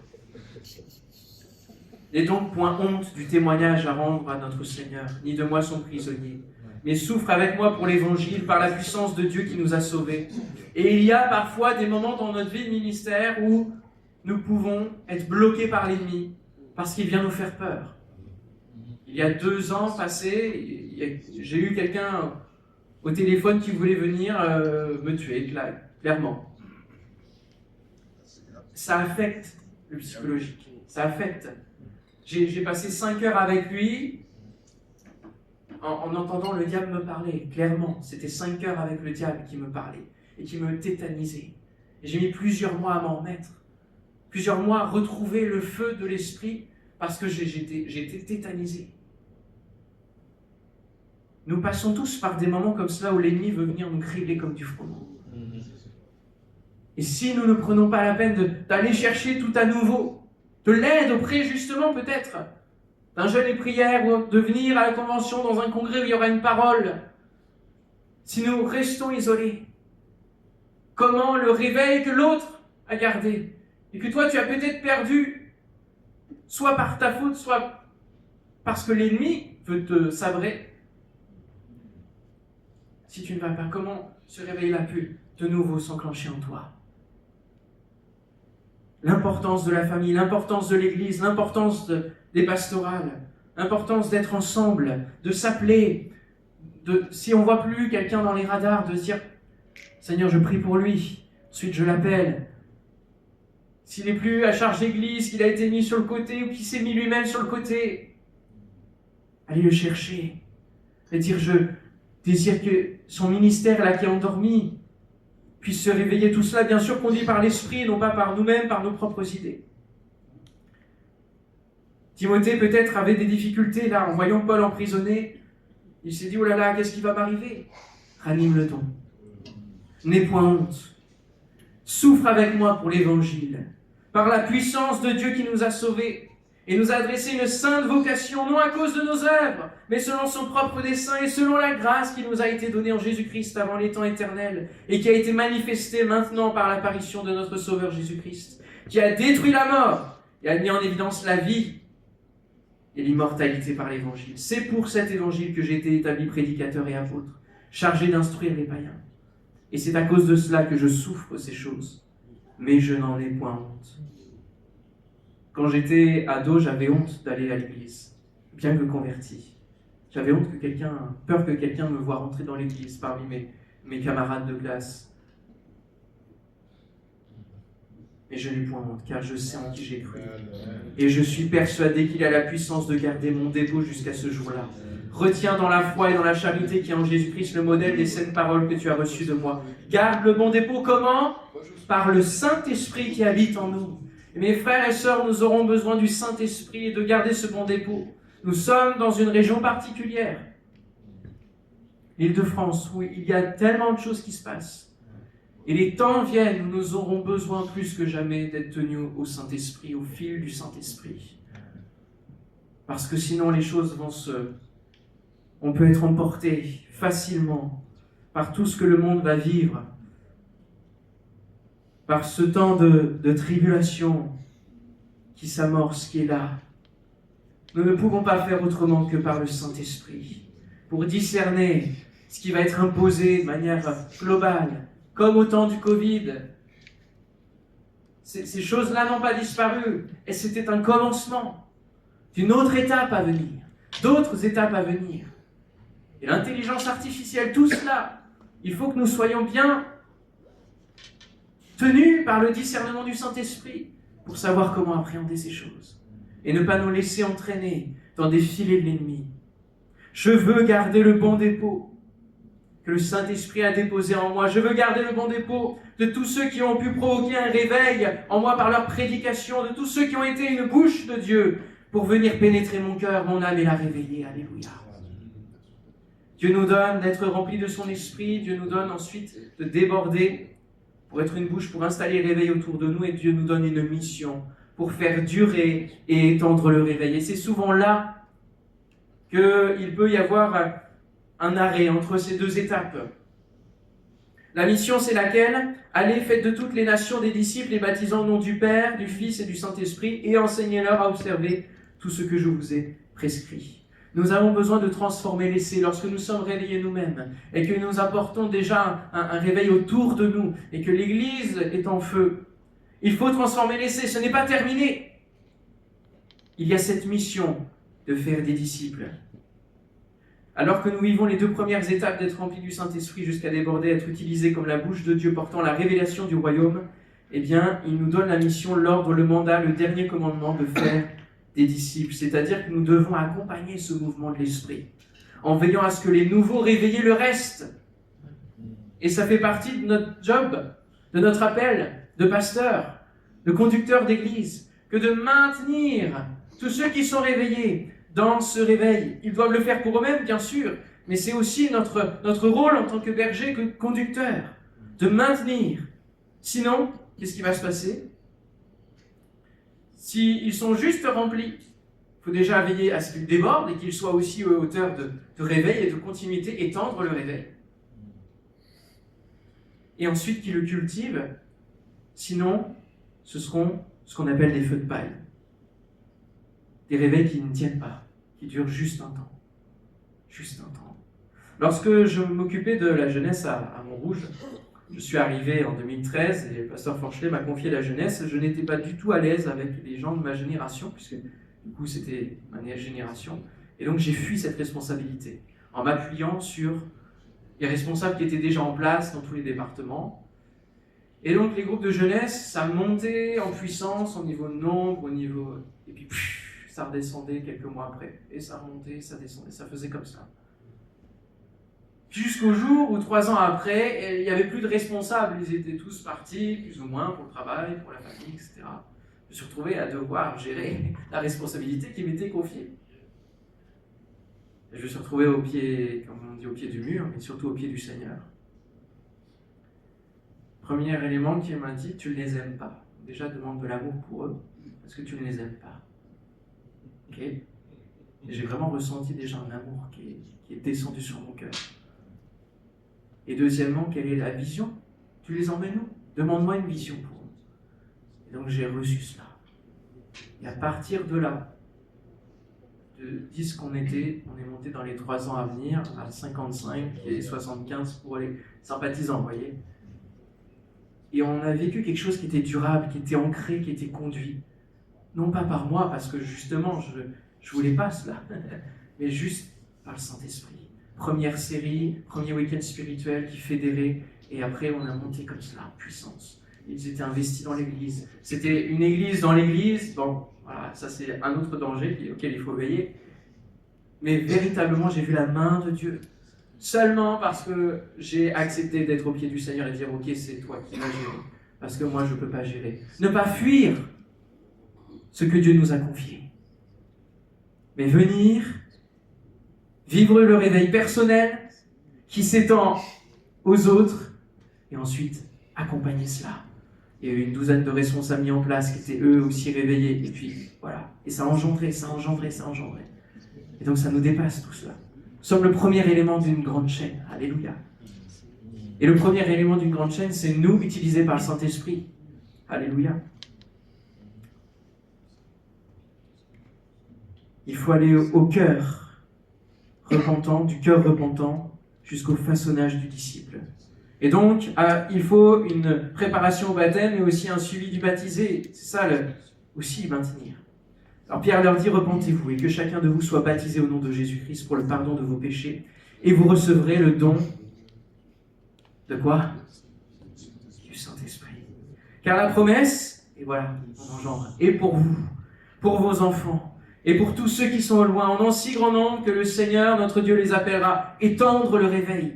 Speaker 4: Et donc, point honte du témoignage à rendre à notre Seigneur, ni de moi son prisonnier, mais souffre avec moi pour l'Évangile, par la puissance de Dieu qui nous a sauvés. Et il y a parfois des moments dans notre vie de ministère où nous pouvons être bloqués par l'ennemi, parce qu'il vient nous faire peur. Il y a 2 ans passés, j'ai eu quelqu'un au téléphone qui voulait venir me tuer, clairement. Ça affecte le psychologique, ça affecte. J'ai passé 5 heures avec lui en entendant le diable me parler, clairement. C'était 5 heures avec le diable qui me parlait et qui me tétanisait. Et j'ai mis plusieurs mois à m'en remettre, plusieurs mois à retrouver le feu de l'esprit parce que j'étais tétanisé. Nous passons tous par des moments comme cela où l'ennemi veut venir nous cribler comme du froment. Et si nous ne prenons pas la peine d'aller chercher tout à nouveau, de l'aide auprès justement peut-être d'un jeûne et prière ou de venir à la convention dans un congrès où il y aura une parole, si nous restons isolés, comment le réveil que l'autre a gardé et que toi tu as peut-être perdu, soit par ta faute, soit parce que l'ennemi veut te sabrer, si tu ne vas pas, comment ce réveil-là pu de nouveau s'enclencher en toi? L'importance de la famille, l'importance de l'église, l'importance des pastorales, l'importance d'être ensemble, de s'appeler, si on ne voit plus quelqu'un dans les radars, de se dire « Seigneur, je prie pour lui, ensuite je l'appelle ». s'il n'est plus à charge d'église, qu'il a été mis sur le côté ou qu'il s'est mis lui-même sur le côté, allez le chercher. Et dire, je désire que son ministère, là, qui est endormi, puisse se réveiller. Tout cela, bien sûr, conduit par l'Esprit, non pas par nous-mêmes, par nos propres idées. Timothée, peut-être, avait des difficultés, là, en voyant Paul emprisonné. Il s'est dit, oh là là, qu'est-ce qui va m'arriver? Ranime le ton. N'aie point honte. Souffre avec moi pour l'Évangile, par la puissance de Dieu qui nous a sauvés et nous a adressé une sainte vocation, non à cause de nos œuvres, mais selon son propre dessein et selon la grâce qui nous a été donnée en Jésus-Christ avant les temps éternels et qui a été manifestée maintenant par l'apparition de notre Sauveur Jésus-Christ, qui a détruit la mort et a mis en évidence la vie et l'immortalité par l'Évangile. C'est pour cet Évangile que j'ai été établi prédicateur et apôtre, chargé d'instruire les païens. Et c'est à cause de cela que je souffre ces choses, mais je n'en ai point honte. Quand j'étais ado, j'avais honte d'aller à l'église, bien que converti. J'avais honte peur que quelqu'un me voie rentrer dans l'église parmi mes camarades de classe. Mais je n'ai point honte, car je sais en qui j'ai cru. Et je suis persuadé qu'il a la puissance de garder mon dépôt jusqu'à ce jour-là. Retiens dans la foi et dans la charité qui est en Jésus-Christ le modèle des saintes paroles que tu as reçues de moi. Garde le bon dépôt, comment? Par le Saint-Esprit qui habite en nous. Et mes frères et sœurs, nous aurons besoin du Saint-Esprit et de garder ce bon dépôt. Nous sommes dans une région particulière, l'Île-de-France, où il y a tellement de choses qui se passent. Et les temps viennent où nous aurons besoin plus que jamais d'être tenus au Saint-Esprit, au fil du Saint-Esprit. Parce que sinon les choses on peut être emporté facilement par tout ce que le monde va vivre, par ce temps de tribulation qui s'amorce, qui est là. Nous ne pouvons pas faire autrement que par le Saint-Esprit, pour discerner ce qui va être imposé de manière globale, comme au temps du Covid. Ces choses-là n'ont pas disparu, et c'était un commencement d'une autre étape à venir, d'autres étapes à venir. Et l'intelligence artificielle, tout cela, il faut que nous soyons bien tenus par le discernement du Saint-Esprit pour savoir comment appréhender ces choses et ne pas nous laisser entraîner dans des filets de l'ennemi. Je veux garder le bon dépôt que le Saint-Esprit a déposé en moi. Je veux garder le bon dépôt de tous ceux qui ont pu provoquer un réveil en moi par leur prédication, de tous ceux qui ont été une bouche de Dieu pour venir pénétrer mon cœur, mon âme et la réveiller. Alléluia. Dieu nous donne d'être remplis de son esprit, Dieu nous donne ensuite de déborder pour être une bouche, pour installer le réveil autour de nous, et Dieu nous donne une mission pour faire durer et étendre le réveil. Et c'est souvent là qu'il peut y avoir un arrêt entre ces deux étapes. La mission, c'est laquelle? Allez, faites de toutes les nations des disciples, les baptisant au nom du Père, du Fils et du Saint-Esprit, et enseignez-leur à observer tout ce que je vous ai prescrit. Nous avons besoin de transformer l'essai lorsque nous sommes réveillés nous-mêmes et que nous apportons déjà un réveil autour de nous et que l'Église est en feu. Il faut transformer l'essai, ce n'est pas terminé. Il y a cette mission de faire des disciples. Alors que nous vivons les deux premières étapes d'être remplis du Saint-Esprit jusqu'à déborder, être utilisés comme la bouche de Dieu portant la révélation du royaume, eh bien, il nous donne la mission, l'ordre, le mandat, le dernier commandement de faire des disciples, c'est-à-dire que nous devons accompagner ce mouvement de l'esprit, en veillant à ce que les nouveaux réveillés le restent. Et ça fait partie de notre job, de notre appel de pasteur, de conducteur d'église, que de maintenir tous ceux qui sont réveillés dans ce réveil. Ils doivent le faire pour eux-mêmes, bien sûr, mais c'est aussi notre rôle en tant que berger, que conducteur, de maintenir. Sinon, qu'est-ce qui va se passer? S'ils sont juste remplis, il faut déjà veiller à ce qu'ils débordent et qu'ils soient aussi à hauteur de réveil et de continuité, étendre le réveil. Et ensuite qu'ils le cultivent, sinon ce seront ce qu'on appelle des feux de paille. Des réveils qui ne tiennent pas, qui durent juste un temps. Juste un temps. Lorsque je m'occupais de la jeunesse à Montrouge, je suis arrivé en 2013 et le pasteur Forchelet m'a confié la jeunesse. Je n'étais pas du tout à l'aise avec les gens de ma génération, puisque du coup c'était ma génération. Et donc j'ai fui cette responsabilité en m'appuyant sur les responsables qui étaient déjà en place dans tous les départements. Et donc les groupes de jeunesse, ça montait en puissance, au niveau de nombre, au niveau... Et puis ça redescendait quelques mois après. Et ça remontait, ça descendait, ça faisait comme ça. Jusqu'au jour où 3 ans après, il n'y avait plus de responsables. Ils étaient tous partis, plus ou moins, pour le travail, pour la famille, etc. Je me suis retrouvé à devoir gérer la responsabilité qui m'était confiée. Et je me suis retrouvé au pied, comme on dit, au pied du mur, mais surtout au pied du Seigneur. Premier élément qui m'a dit, tu ne les aimes pas. Déjà, demande de l'amour pour eux, parce que tu ne les aimes pas. Ok ? Et j'ai vraiment ressenti déjà un amour qui est descendu sur mon cœur. Et deuxièmement, quelle est la vision ? Tu les emmènes où ? Demande-moi une vision pour eux. Et donc j'ai reçu cela. Et à partir de là, de 10 qu'on était, on est monté dans les 3 ans à venir, à 55 et 75 pour les sympathisants, vous voyez. Et on a vécu quelque chose qui était durable, qui était ancré, qui était conduit. Non pas par moi, parce que justement, je ne voulais pas cela, mais juste par le Saint-Esprit. Première série, premier week-end spirituel qui fédérait, et après on a monté comme cela en puissance. Ils étaient investis dans l'église. C'était une église dans l'église, bon, voilà, ça c'est un autre danger auquel il faut veiller. Mais véritablement, j'ai vu la main de Dieu. Seulement parce que j'ai accepté d'être au pied du Seigneur et de dire, ok, c'est toi qui vas gérer. Parce que moi, je ne peux pas gérer. Ne pas fuir ce que Dieu nous a confié. Mais venir, vivre le réveil personnel qui s'étend aux autres et ensuite accompagner cela. Il y a eu une douzaine de responsables mis en place qui étaient eux aussi réveillés. Et puis, voilà. Et ça engendrait. Et donc, ça nous dépasse tout cela. Nous sommes le premier élément d'une grande chaîne. Alléluia. Et le premier élément d'une grande chaîne, c'est nous utilisés par le Saint-Esprit. Alléluia. Il faut aller au cœur repentant, du cœur repentant, jusqu'au façonnage du disciple. Et donc, il faut une préparation au baptême et aussi un suivi du baptisé. C'est ça aussi maintenir. Alors Pierre leur dit, repentez-vous et que chacun de vous soit baptisé au nom de Jésus-Christ pour le pardon de vos péchés et vous recevrez le don de quoi ? Du Saint-Esprit. Car la promesse, et voilà, on engendre, est pour vous, pour vos enfants et pour tous ceux qui sont au loin, en si grand nombre que le Seigneur, notre Dieu, les appellera, étendre le réveil.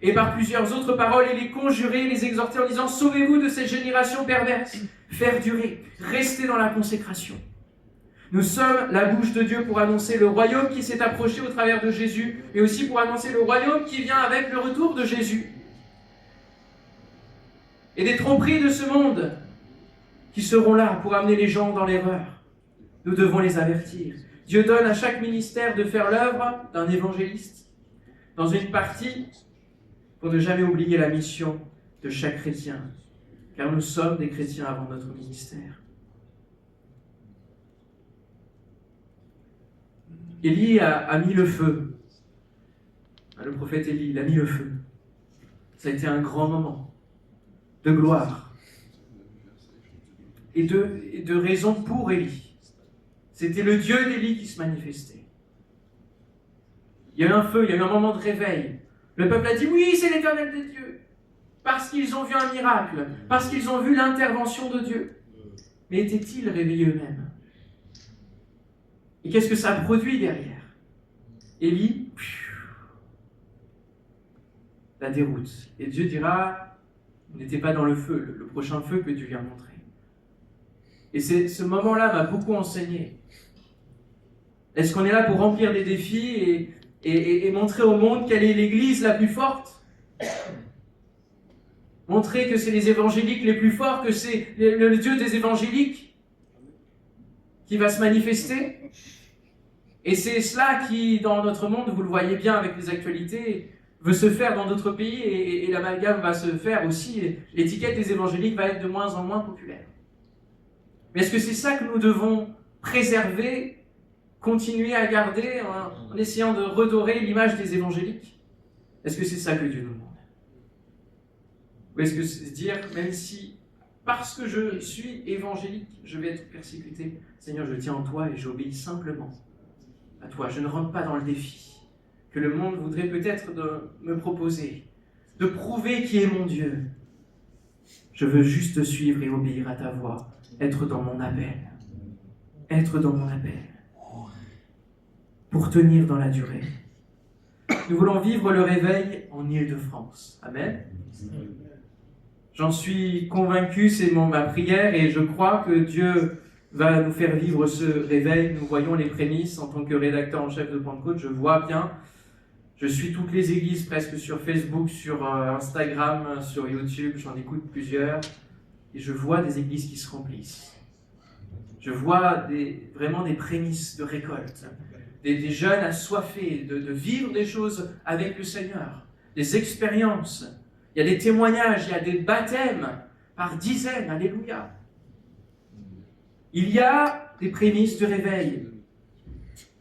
Speaker 4: Et par plusieurs autres paroles, et les conjurer, les exhorter en disant, sauvez-vous de cette génération perverse, faire durer, restez dans la consécration. Nous sommes la bouche de Dieu pour annoncer le royaume qui s'est approché au travers de Jésus, mais aussi pour annoncer le royaume qui vient avec le retour de Jésus. Et des tromperies de ce monde qui seront là pour amener les gens dans l'erreur. Nous devons les avertir. Dieu donne à chaque ministère de faire l'œuvre d'un évangéliste. Dans une partie, pour ne jamais oublier la mission de chaque chrétien, car nous sommes des chrétiens avant notre ministère. Élie a mis le feu. Le prophète Élie, il a mis le feu. Ça a été un grand moment de gloire et de raison pour Élie. C'était le Dieu d'Élie qui se manifestait. Il y a eu un feu, il y a eu un moment de réveil. Le peuple a dit, oui, c'est l'Éternel des dieux. Parce qu'ils ont vu un miracle, parce qu'ils ont vu l'intervention de Dieu. Mais étaient-ils réveillés eux-mêmes ? Et qu'est-ce que ça a produit derrière ? Élie, la déroute. Et Dieu dira, vous n'étiez pas dans le feu, le prochain feu que Dieu lui a montré. Et ce moment-là m'a beaucoup enseigné. Est-ce qu'on est là pour remplir des défis et montrer au monde quelle est l'église la plus forte ? Montrer que c'est les évangéliques les plus forts, que c'est le Dieu des évangéliques qui va se manifester. Et c'est cela qui, dans notre monde, vous le voyez bien avec les actualités, veut se faire dans d'autres pays et l'amalgame va se faire aussi. L'étiquette des évangéliques va être de moins en moins populaire. Mais est-ce que c'est ça que nous devons préserver, continuer à garder en essayant de redorer l'image des évangéliques ? Est-ce que c'est ça que Dieu nous demande ? Ou est-ce que c'est dire, même si, parce que je suis évangélique, je vais être persécuté, Seigneur, je tiens en toi et j'obéis simplement à toi. Je ne rentre pas dans le défi que le monde voudrait peut-être me proposer, de prouver qui est mon Dieu. Je veux juste te suivre et obéir à ta voix, être dans mon appel. Être dans mon appel. Pour tenir dans la durée. Nous voulons vivre le réveil en Île-de-France. Amen. J'en suis convaincu, c'est ma prière et je crois que Dieu va nous faire vivre ce réveil. Nous voyons les prémices en tant que rédacteur en chef de Pentecôte. Je vois bien, je suis toutes les églises presque sur Facebook, sur Instagram, sur YouTube, j'en écoute plusieurs et je vois des églises qui se remplissent. Je vois vraiment des prémices de récolte, des jeunes assoiffés de vivre des choses avec le Seigneur, des expériences. Il y a des témoignages, il y a des baptêmes par dizaines, alléluia. Il y a des prémices de réveil.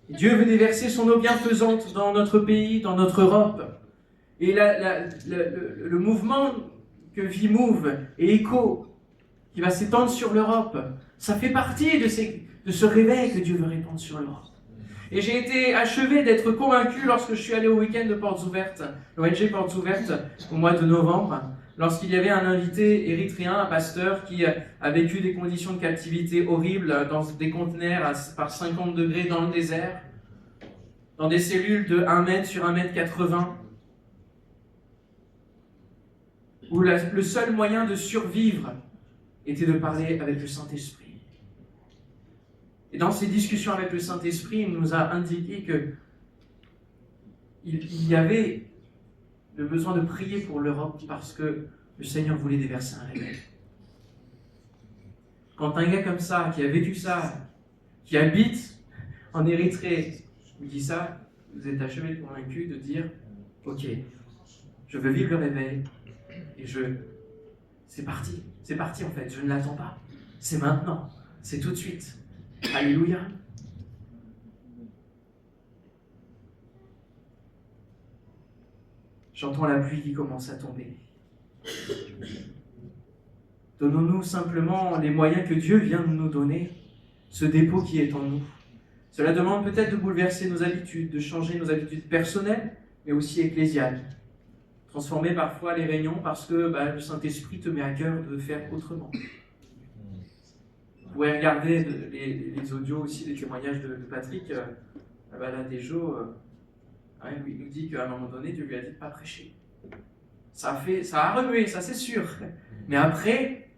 Speaker 4: Et Dieu veut déverser son eau bienfaisante dans notre pays, dans notre Europe. Et le mouvement que vit Move et Echo, qui va s'étendre sur l'Europe, ça fait partie de ce réveil que Dieu veut répandre sur l'Europe. Et j'ai été achevé d'être convaincu lorsque je suis allé au week-end de Portes Ouvertes, l'ONG Portes Ouvertes, au mois de novembre, lorsqu'il y avait un invité érythréen, un pasteur, qui a vécu des conditions de captivité horribles dans des conteneurs par 50 degrés dans le désert, dans des cellules de 1 mètre sur 1 mètre 80, où le seul moyen de survivre était de parler avec le Saint-Esprit. Et dans ces discussions avec le Saint-Esprit, il nous a indiqué qu'il y avait le besoin de prier pour l'Europe parce que le Seigneur voulait déverser un réveil. Quand un gars comme ça, qui a vécu ça, qui habite en Érythrée, vous dit ça, vous êtes achevé convaincu de dire « Ok, je veux vivre le réveil et c'est parti en fait, je ne l'attends pas. C'est maintenant, c'est tout de suite. » Alléluia. J'entends la pluie qui commence à tomber. Donnons-nous simplement les moyens que Dieu vient de nous donner, ce dépôt qui est en nous. Cela demande peut-être de bouleverser nos habitudes, de changer nos habitudes personnelles, mais aussi ecclésiales. Transformer parfois les réunions parce que le Saint-Esprit te met à cœur de faire autrement. Vous pouvez regarder les audios aussi, les témoignages de Patrick, la balade des jours, où il nous dit qu'à un moment donné, Dieu lui a dit de ne pas prêcher. Ça a remué, ça c'est sûr. Mais après,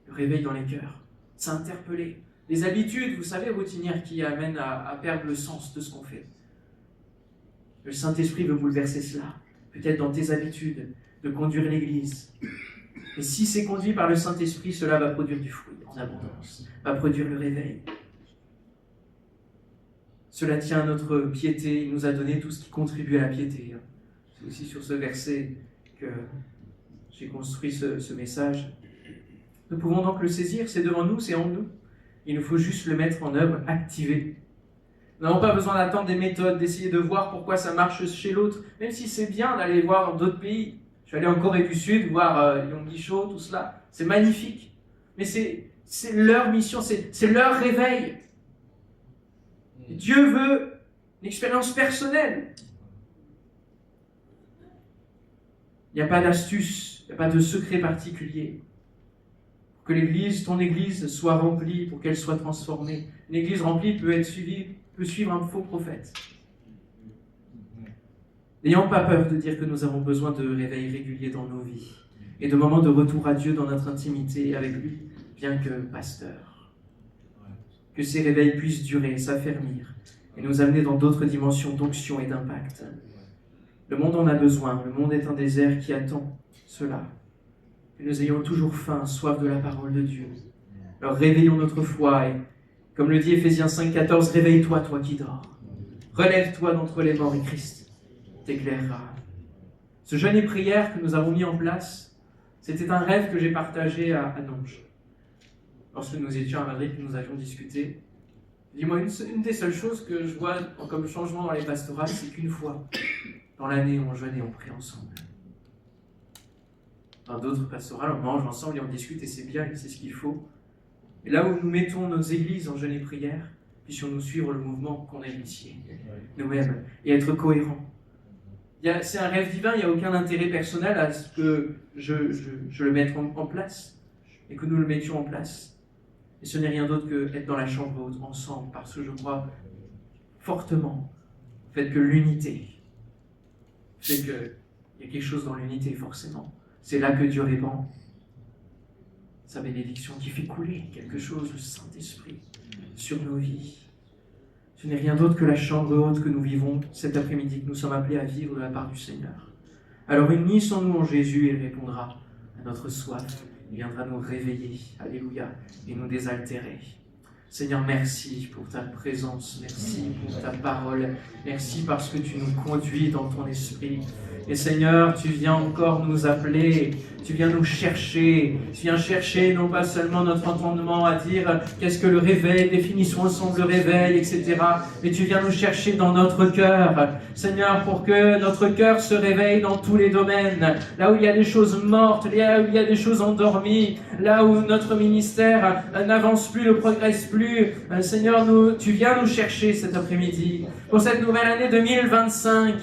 Speaker 4: le réveil dans les cœurs, ça a interpellé. Les habitudes, vous savez, routinières qui amènent à perdre le sens de ce qu'on fait. Le Saint-Esprit veut bouleverser cela, peut-être dans tes habitudes, de conduire l'Église. Et si c'est conduit par le Saint-Esprit, cela va produire du fruit en abondance, va produire le réveil. Cela tient à notre piété, il nous a donné tout ce qui contribue à la piété. C'est aussi sur ce verset que j'ai construit ce message. Nous pouvons donc le saisir, c'est devant nous, c'est en nous. Il nous faut juste le mettre en œuvre, activer. Nous n'avons pas besoin d'attendre des méthodes, d'essayer de voir pourquoi ça marche chez l'autre, même si c'est bien d'aller voir dans d'autres pays. Je suis allé en Corée du Sud, voir Yonggi-cho, tout cela. C'est magnifique. Mais c'est leur mission, c'est leur réveil. Et Dieu veut une expérience personnelle. Il n'y a pas d'astuce, il n'y a pas de secret particulier. Pour que l'église, ton église, soit remplie, pour qu'elle soit transformée. Une église remplie peut suivre un faux prophète. N'ayons pas peur de dire que nous avons besoin de réveils réguliers dans nos vies et de moments de retour à Dieu dans notre intimité avec lui, bien que pasteur. Que ces réveils puissent durer, s'affermir et nous amener dans d'autres dimensions d'onction et d'impact. Le monde en a besoin, le monde est un désert qui attend cela. Que nous ayons toujours faim, soif de la parole de Dieu. Alors réveillons notre foi et, comme le dit Éphésiens 5,14, réveille-toi, toi qui dors. Relève-toi d'entre les morts et Christ t'éclairera. Ce jeûne et prière que nous avons mis en place, c'était un rêve que j'ai partagé à Nonge. Lorsque nous étions à Madrid, nous avions discuté. Dis-moi, une des seules choses que je vois comme changement dans les pastorales, c'est qu'une fois dans l'année, on jeûne et on prie ensemble. Dans d'autres pastorales, on mange ensemble et on discute et c'est bien et c'est ce qu'il faut. Et là où nous mettons nos églises en jeûne et prière, puissions-nous suivre le mouvement qu'on a initié, nous-mêmes, et être cohérents. C'est un rêve divin, il n'y a aucun intérêt personnel à ce que je le mette en place et que nous le mettions en place. Et ce n'est rien d'autre que être dans la chambre haute ensemble, parce que je crois fortement au fait que l'unité fait qu'il y a quelque chose dans l'unité forcément. C'est là que Dieu répand sa bénédiction qui fait couler quelque chose, le Saint-Esprit, sur nos vies. Ce n'est rien d'autre que la chambre haute que nous vivons cet après-midi, que nous sommes appelés à vivre de la part du Seigneur. Alors unissons-nous en Jésus et il répondra à notre soif. Il viendra nous réveiller, alléluia, et nous désaltérer. Seigneur, merci pour ta présence, merci pour ta parole, merci parce que tu nous conduis dans ton esprit. Et Seigneur, tu viens encore nous appeler, tu viens nous chercher, tu viens chercher non pas seulement notre entendement à dire qu'est-ce que le réveil, définissons ensemble le réveil, etc. Mais tu viens nous chercher dans notre cœur, Seigneur, pour que notre cœur se réveille dans tous les domaines, là où il y a des choses mortes, là où il y a des choses endormies, là où notre ministère n'avance plus, ne progresse plus. Seigneur, tu viens nous chercher cet après-midi. Pour cette nouvelle année 2025,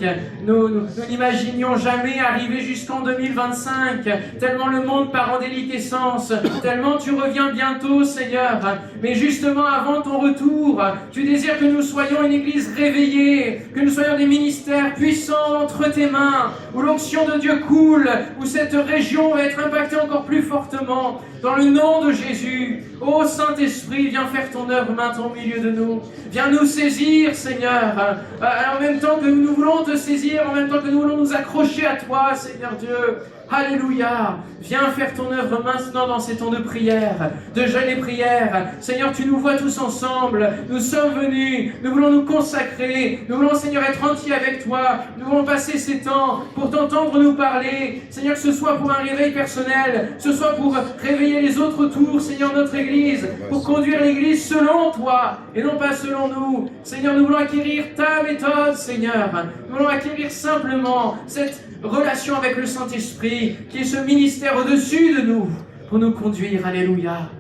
Speaker 4: nous n'imaginions jamais arriver jusqu'en 2025, tellement le monde part en déliquescence, tellement tu reviens bientôt, Seigneur. Mais justement, avant ton retour, tu désires que nous soyons une église réveillée, que nous soyons des ministères puissants entre tes mains, où l'onction de Dieu coule, où cette région va être impactée encore plus fortement. Dans le nom de Jésus, ô Saint-Esprit, viens faire ton œuvre maintenant au milieu de nous. Viens nous saisir, Seigneur. En même temps que nous voulons te saisir, en même temps que nous voulons nous accrocher à toi, Seigneur Dieu. Alléluia. Viens faire ton œuvre maintenant dans ces temps de prière, de jeûne et prière. Seigneur, tu nous vois tous ensemble. Nous sommes venus. Nous voulons nous consacrer. Nous voulons, Seigneur, être entiers avec toi. Nous voulons passer ces temps pour t'entendre nous parler. Seigneur, que ce soit pour un réveil personnel, que ce soit pour réveiller les autres autour, Seigneur, notre Église, pour conduire l'Église selon toi et non pas selon nous. Seigneur, nous voulons acquérir ta méthode, Seigneur. Nous voulons acquérir simplement cette relation avec le Saint-Esprit, qui est ce ministère au-dessus de nous, pour nous conduire. Alléluia.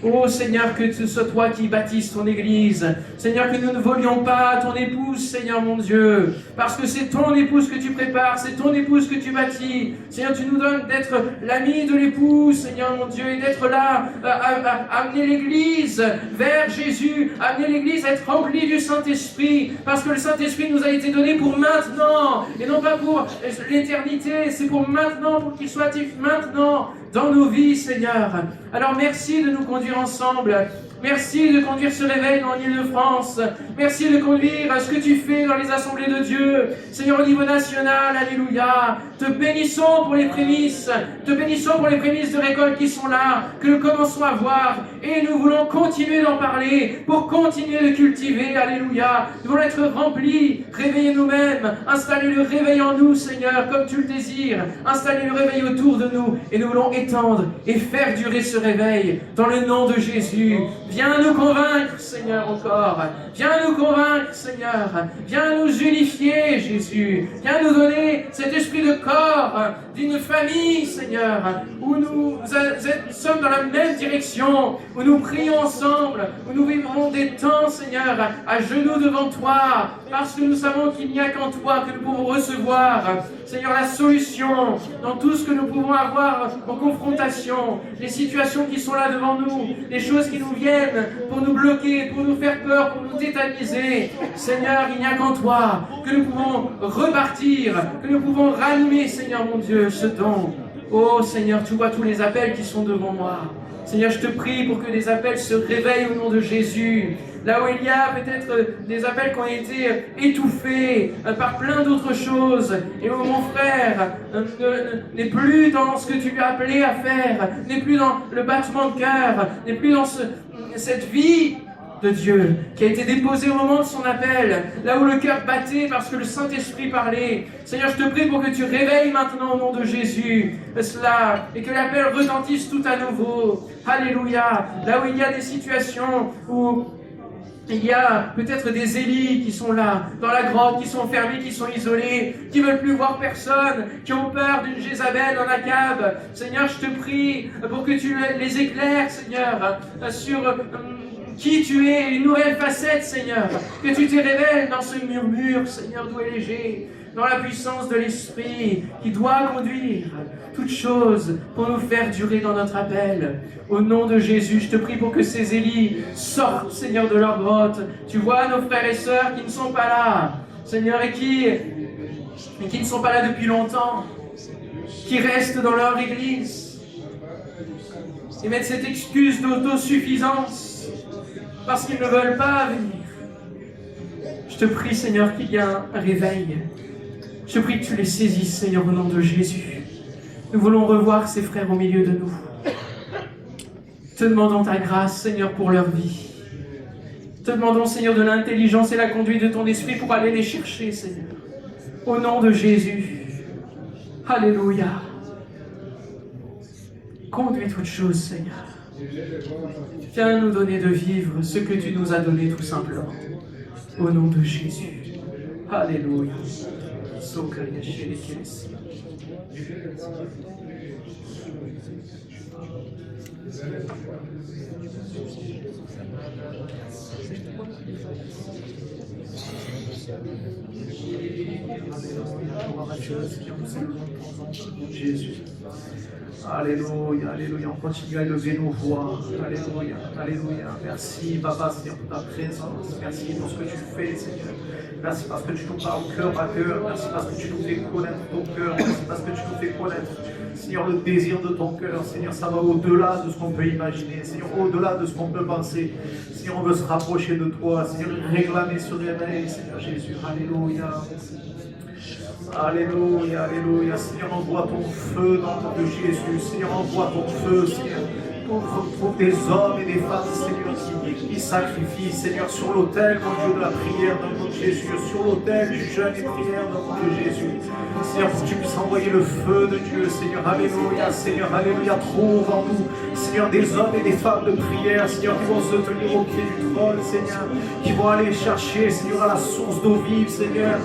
Speaker 4: Oh Seigneur, que ce soit toi qui bâtisses ton Église. Seigneur, que nous ne volions pas ton épouse, Seigneur mon Dieu, parce que c'est ton épouse que tu prépares, c'est ton épouse que tu bâtis. Seigneur, tu nous donnes d'être l'ami de l'épouse, Seigneur mon Dieu, et d'être là, à amener l'Église vers Jésus, amener l'Église à être remplie du Saint-Esprit, parce que le Saint-Esprit nous a été donné pour maintenant, et non pas pour l'éternité, c'est pour maintenant, pour qu'il soit actif maintenant dans nos vies, Seigneur. Alors merci de nous conduire ensemble. Merci de conduire ce réveil dans l'Île-de-France. Merci de conduire à ce que tu fais dans les assemblées de Dieu. Seigneur, au niveau national, alléluia. Te bénissons pour les prémices. Te bénissons pour les prémices de récolte qui sont là, que nous commençons à voir. Et nous voulons continuer d'en parler, pour continuer de cultiver, alléluia. Nous voulons être remplis, réveiller nous-mêmes, installer le réveil en nous, Seigneur, comme tu le désires. Installer le réveil autour de nous. Et nous voulons étendre et faire durer ce réveil dans le nom de Jésus. Viens nous convaincre, Seigneur, encore. Viens nous convaincre, Seigneur. Viens nous unifier, Jésus. Viens nous donner cet esprit de corps, d'une famille, Seigneur, où nous sommes dans la même direction, où nous prions ensemble, où nous vivrons des temps, Seigneur, à genoux devant toi, parce que nous savons qu'il n'y a qu'en toi que nous pouvons recevoir, Seigneur, la solution dans tout ce que nous pouvons avoir en confrontation, les situations qui sont là devant nous, les choses qui nous viennent pour nous bloquer, pour nous faire peur, pour nous tétaniser. Seigneur, il n'y a qu'en toi que nous pouvons repartir, que nous pouvons ranimer, Seigneur mon Dieu, ce don. Oh Seigneur, tu vois tous les appels qui sont devant moi. Seigneur, je te prie pour que les appels se réveillent au nom de Jésus. Là où il y a peut-être des appels qui ont été étouffés par plein d'autres choses, et où mon frère n'est plus dans ce que tu lui as appelé à faire, n'est plus dans le battement de cœur, n'est plus dans cette vie de Dieu qui a été déposée au moment de son appel, là où le cœur battait parce que le Saint-Esprit parlait. Seigneur, je te prie pour que tu réveilles maintenant au nom de Jésus cela, et que l'appel retentisse tout à nouveau. Alléluia. Là où il y a des situations où il y a peut-être des Élis qui sont là, dans la grotte, qui sont enfermés, qui sont isolés, qui ne veulent plus voir personne, qui ont peur d'une Jézabel en Akab. Seigneur, je te prie pour que tu les éclaires, Seigneur, sur qui tu es, une nouvelle facette, Seigneur. Que tu te révèles dans ce murmure, Seigneur, doux et léger. dans la puissance de l'Esprit qui doit conduire toutes choses pour nous faire durer dans notre appel. Au nom de Jésus, je te prie pour que ces Élis sortent, Seigneur, de leur grotte. Tu vois nos frères et sœurs qui ne sont pas là, Seigneur, et qui ne sont pas là depuis longtemps, qui restent dans leur église et mettent cette excuse d'autosuffisance parce qu'ils ne veulent pas venir. Je te prie, Seigneur, qu'il y ait un réveil. Je te prie que tu les saisisses, Seigneur, au nom de Jésus. Nous voulons revoir ces frères au milieu de nous. Te demandons ta grâce, Seigneur, pour leur vie. Te demandons, Seigneur, de l'intelligence et la conduite de ton esprit pour aller les chercher, Seigneur. Au nom de Jésus. Alléluia. Conduis toutes choses, Seigneur. Viens nous donner de vivre ce que tu nous as donné tout simplement. Au nom de Jésus. Alléluia.
Speaker 1: Jésus. Alléluia, alléluia. On continue à élever nos voix. Alléluia, alléluia. Merci, Papa, Seigneur, pour ta présence. Merci pour ce que tu fais, Seigneur. Merci parce que tu nous parles cœur à cœur. Merci parce que tu nous fais connaître ton cœur. Merci parce que tu nous fais connaître, Seigneur, le désir de ton cœur. Seigneur, ça va au-delà de ce qu'on peut imaginer. Seigneur, au-delà de ce qu'on peut penser. Seigneur, on veut se rapprocher de toi. Seigneur, réclamer ce réveil, Seigneur Jésus. Alléluia. Alléluia, alléluia. Seigneur, envoie ton feu dans le nom de Jésus. Seigneur, envoie ton feu, Seigneur. On retrouve des hommes et des femmes, Seigneur, qui sacrifient, Seigneur, sur l'autel, mon Dieu, de la prière dans le nom de Jésus, sur l'autel du jeûne et prière dans le nom de Jésus. Seigneur, pour que tu puisses envoyer le feu de Dieu, Seigneur, alléluia, Seigneur, alléluia. Trouve en nous, Seigneur, des hommes et des femmes de prière, Seigneur, qui vont se tenir au pied du trône, Seigneur, qui vont aller chercher, Seigneur, à la source d'eau vive, Seigneur.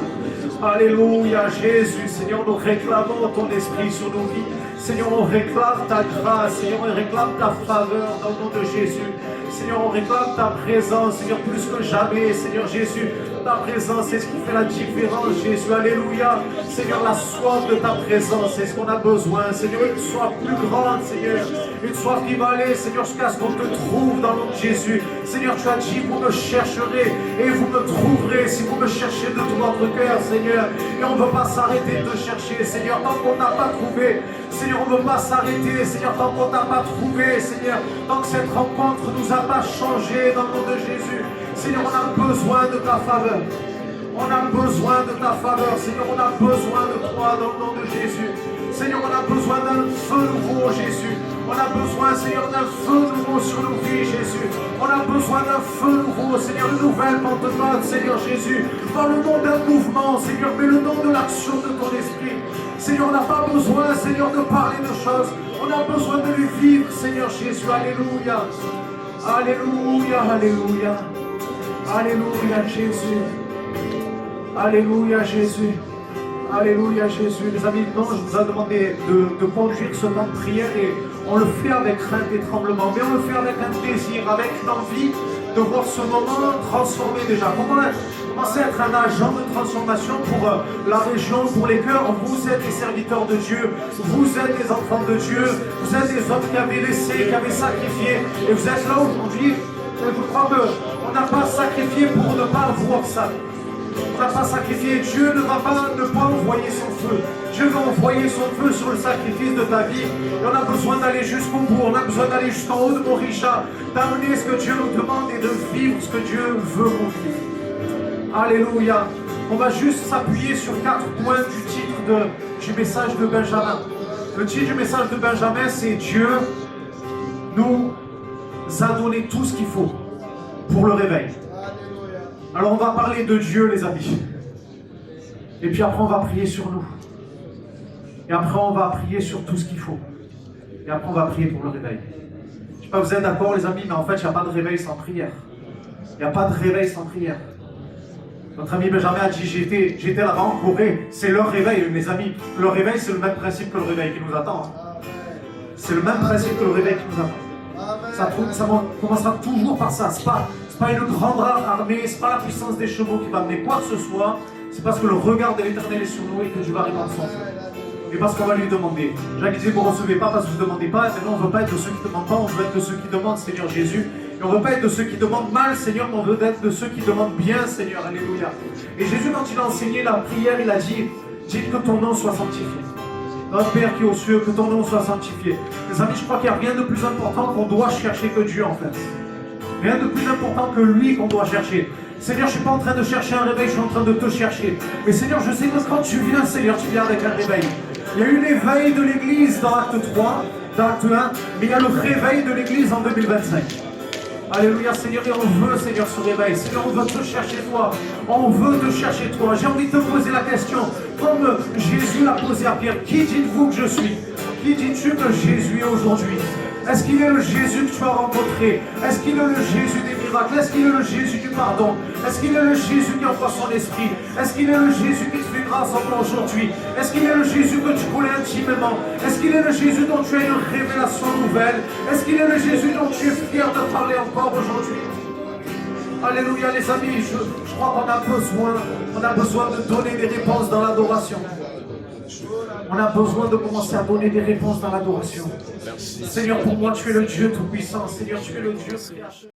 Speaker 1: Alléluia, Jésus, Seigneur, nous réclamons ton esprit sur nos vies. Seigneur, on réclame ta grâce, Seigneur, on réclame ta faveur dans le nom de Jésus. Seigneur, on réclame ta présence, Seigneur, plus que jamais, Seigneur Jésus. Ta présence, c'est ce qui fait la différence, Jésus. Alléluia. Seigneur, la soif de ta présence, c'est ce qu'on a besoin. Seigneur, une soif plus grande, Seigneur. Une soif qui va aller, Seigneur, jusqu'à ce qu'on te trouve dans le nom de Jésus. Seigneur, tu as dit, vous me chercherez et vous me trouverez si vous me cherchez de tout votre cœur, Seigneur. Et on ne veut pas s'arrêter de chercher, Seigneur, tant qu'on n'a pas trouvé. Seigneur, on ne veut pas s'arrêter, Seigneur, tant qu'on n'a pas trouvé, Seigneur. Tant que cette rencontre ne nous a pas changé dans le nom de Jésus. Seigneur, on a besoin de ta faveur. On a besoin de ta faveur, Seigneur, on a besoin de toi dans le nom de Jésus. Seigneur, on a besoin d'un feu nouveau, Jésus. On a besoin, Seigneur, d'un feu nouveau sur nos vies, Jésus. On a besoin d'un feu nouveau, Seigneur, une nouvelle Pentecôte, Seigneur Jésus. Dans le nom d'un mouvement, Seigneur, mais le nom de l'action de ton esprit. Seigneur, on n'a pas besoin, Seigneur, de parler de choses. On a besoin de les vivre, Seigneur Jésus. Alléluia. Alléluia, alléluia. Alléluia, Jésus. Alléluia, Jésus. Alléluia, Jésus. Les amis, non, je vous ai demandé de conduire ce temps de prière et on le fait avec crainte et tremblement, mais on le fait avec un désir, avec une envie de voir ce moment transformé déjà. Commencez à être un agent de transformation pour la région, pour les cœurs. Vous êtes des serviteurs de Dieu, vous êtes des enfants de Dieu, vous êtes des hommes qui avaient laissé, qui avaient sacrifié, et vous êtes là aujourd'hui. Je crois qu'on n'a pas sacrifié pour ne pas voir ça. On n'a pas sacrifié. Dieu ne va pas ne pas envoyer son feu. Dieu va envoyer son feu sur le sacrifice de ta vie. Et on a besoin d'aller jusqu'au bout. On a besoin d'aller jusqu'en haut de Morisha, d'amener ce que Dieu nous demande et de vivre ce que Dieu veut qu'on vive. Alléluia. On va juste s'appuyer sur 4 points du titre du message de Benjamin. Le titre du message de Benjamin, c'est Dieu nous a donné tout ce qu'il faut pour le réveil. Alors on va parler de Dieu, les amis. Et puis après on va prier sur nous. Et après on va prier sur tout ce qu'il faut. Et après on va prier pour le réveil. Je ne sais pas si vous êtes d'accord, les amis, mais en fait il n'y a pas de réveil sans prière. Il n'y a pas de réveil sans prière. Notre ami Benjamin a dit, j'étais là-bas en Corée. C'est leur réveil, mes amis. Le réveil, c'est le même principe que le réveil qui nous attend. C'est le même principe que le réveil qui nous attend. Ça commencera toujours par ça. C'est pas une grande armée, c'est pas la puissance des chevaux qui va amener quoi que ce soit.
Speaker 2: c'est parce que le regard de l'Éternel est sur nous et que Dieu va répondre son feu. Et parce qu'on va lui demander. Jacques disait, vous ne recevez pas parce que vous ne demandez pas. Et maintenant, on ne veut pas être de ceux qui ne demandent pas, on veut être de ceux qui demandent, Seigneur Jésus. Et on ne veut pas être de ceux qui demandent mal, Seigneur, mais on veut être de ceux qui demandent bien, Seigneur. Alléluia. Et Jésus, quand il a enseigné la prière, il a dit, dites que ton nom soit sanctifié. Notre Père qui est aux cieux, que ton nom soit sanctifié. Mes amis, je crois qu'il n'y a rien de plus important qu'on doit chercher que Dieu, en fait. Rien de plus important que lui qu'on doit chercher. Seigneur, je ne suis pas en train de chercher un réveil, je suis en train de te chercher. Mais Seigneur, je sais que quand tu viens, Seigneur, tu viens avec un réveil. Il y a eu l'éveil de l'Église dans Acte 3, dans Acte 1, mais il y a le réveil de l'Église en 2025. Alléluia, Seigneur, et on veut, Seigneur, ce réveil. Seigneur, on veut te chercher toi. On veut te chercher toi. J'ai envie de te poser la question, comme Jésus l'a posé à Pierre. Qui dites-vous que je suis? Qui dis-tu que Jésus est aujourd'hui? Est-ce qu'il est le Jésus que tu as rencontré? Est-ce qu'il est le Jésus des miracles? Est-ce qu'il est le Jésus du pardon? Est-ce qu'il est le Jésus qui envoie son esprit? Est-ce qu'il est le Jésus qui te fait grâce en toi aujourd'hui? Est-ce qu'il est le Jésus que tu connais intimement? Est-ce qu'il est le Jésus dont tu as une révélation nouvelle? Est-ce qu'il est le Jésus dont tu es fier de parler encore aujourd'hui? Alléluia les amis, je crois qu'on a besoin de donner des réponses dans l'adoration. On a besoin de commencer à donner des réponses dans l'adoration. Seigneur, pour moi, tu es le Dieu Tout-Puissant. Seigneur, tu es le Dieu créateur.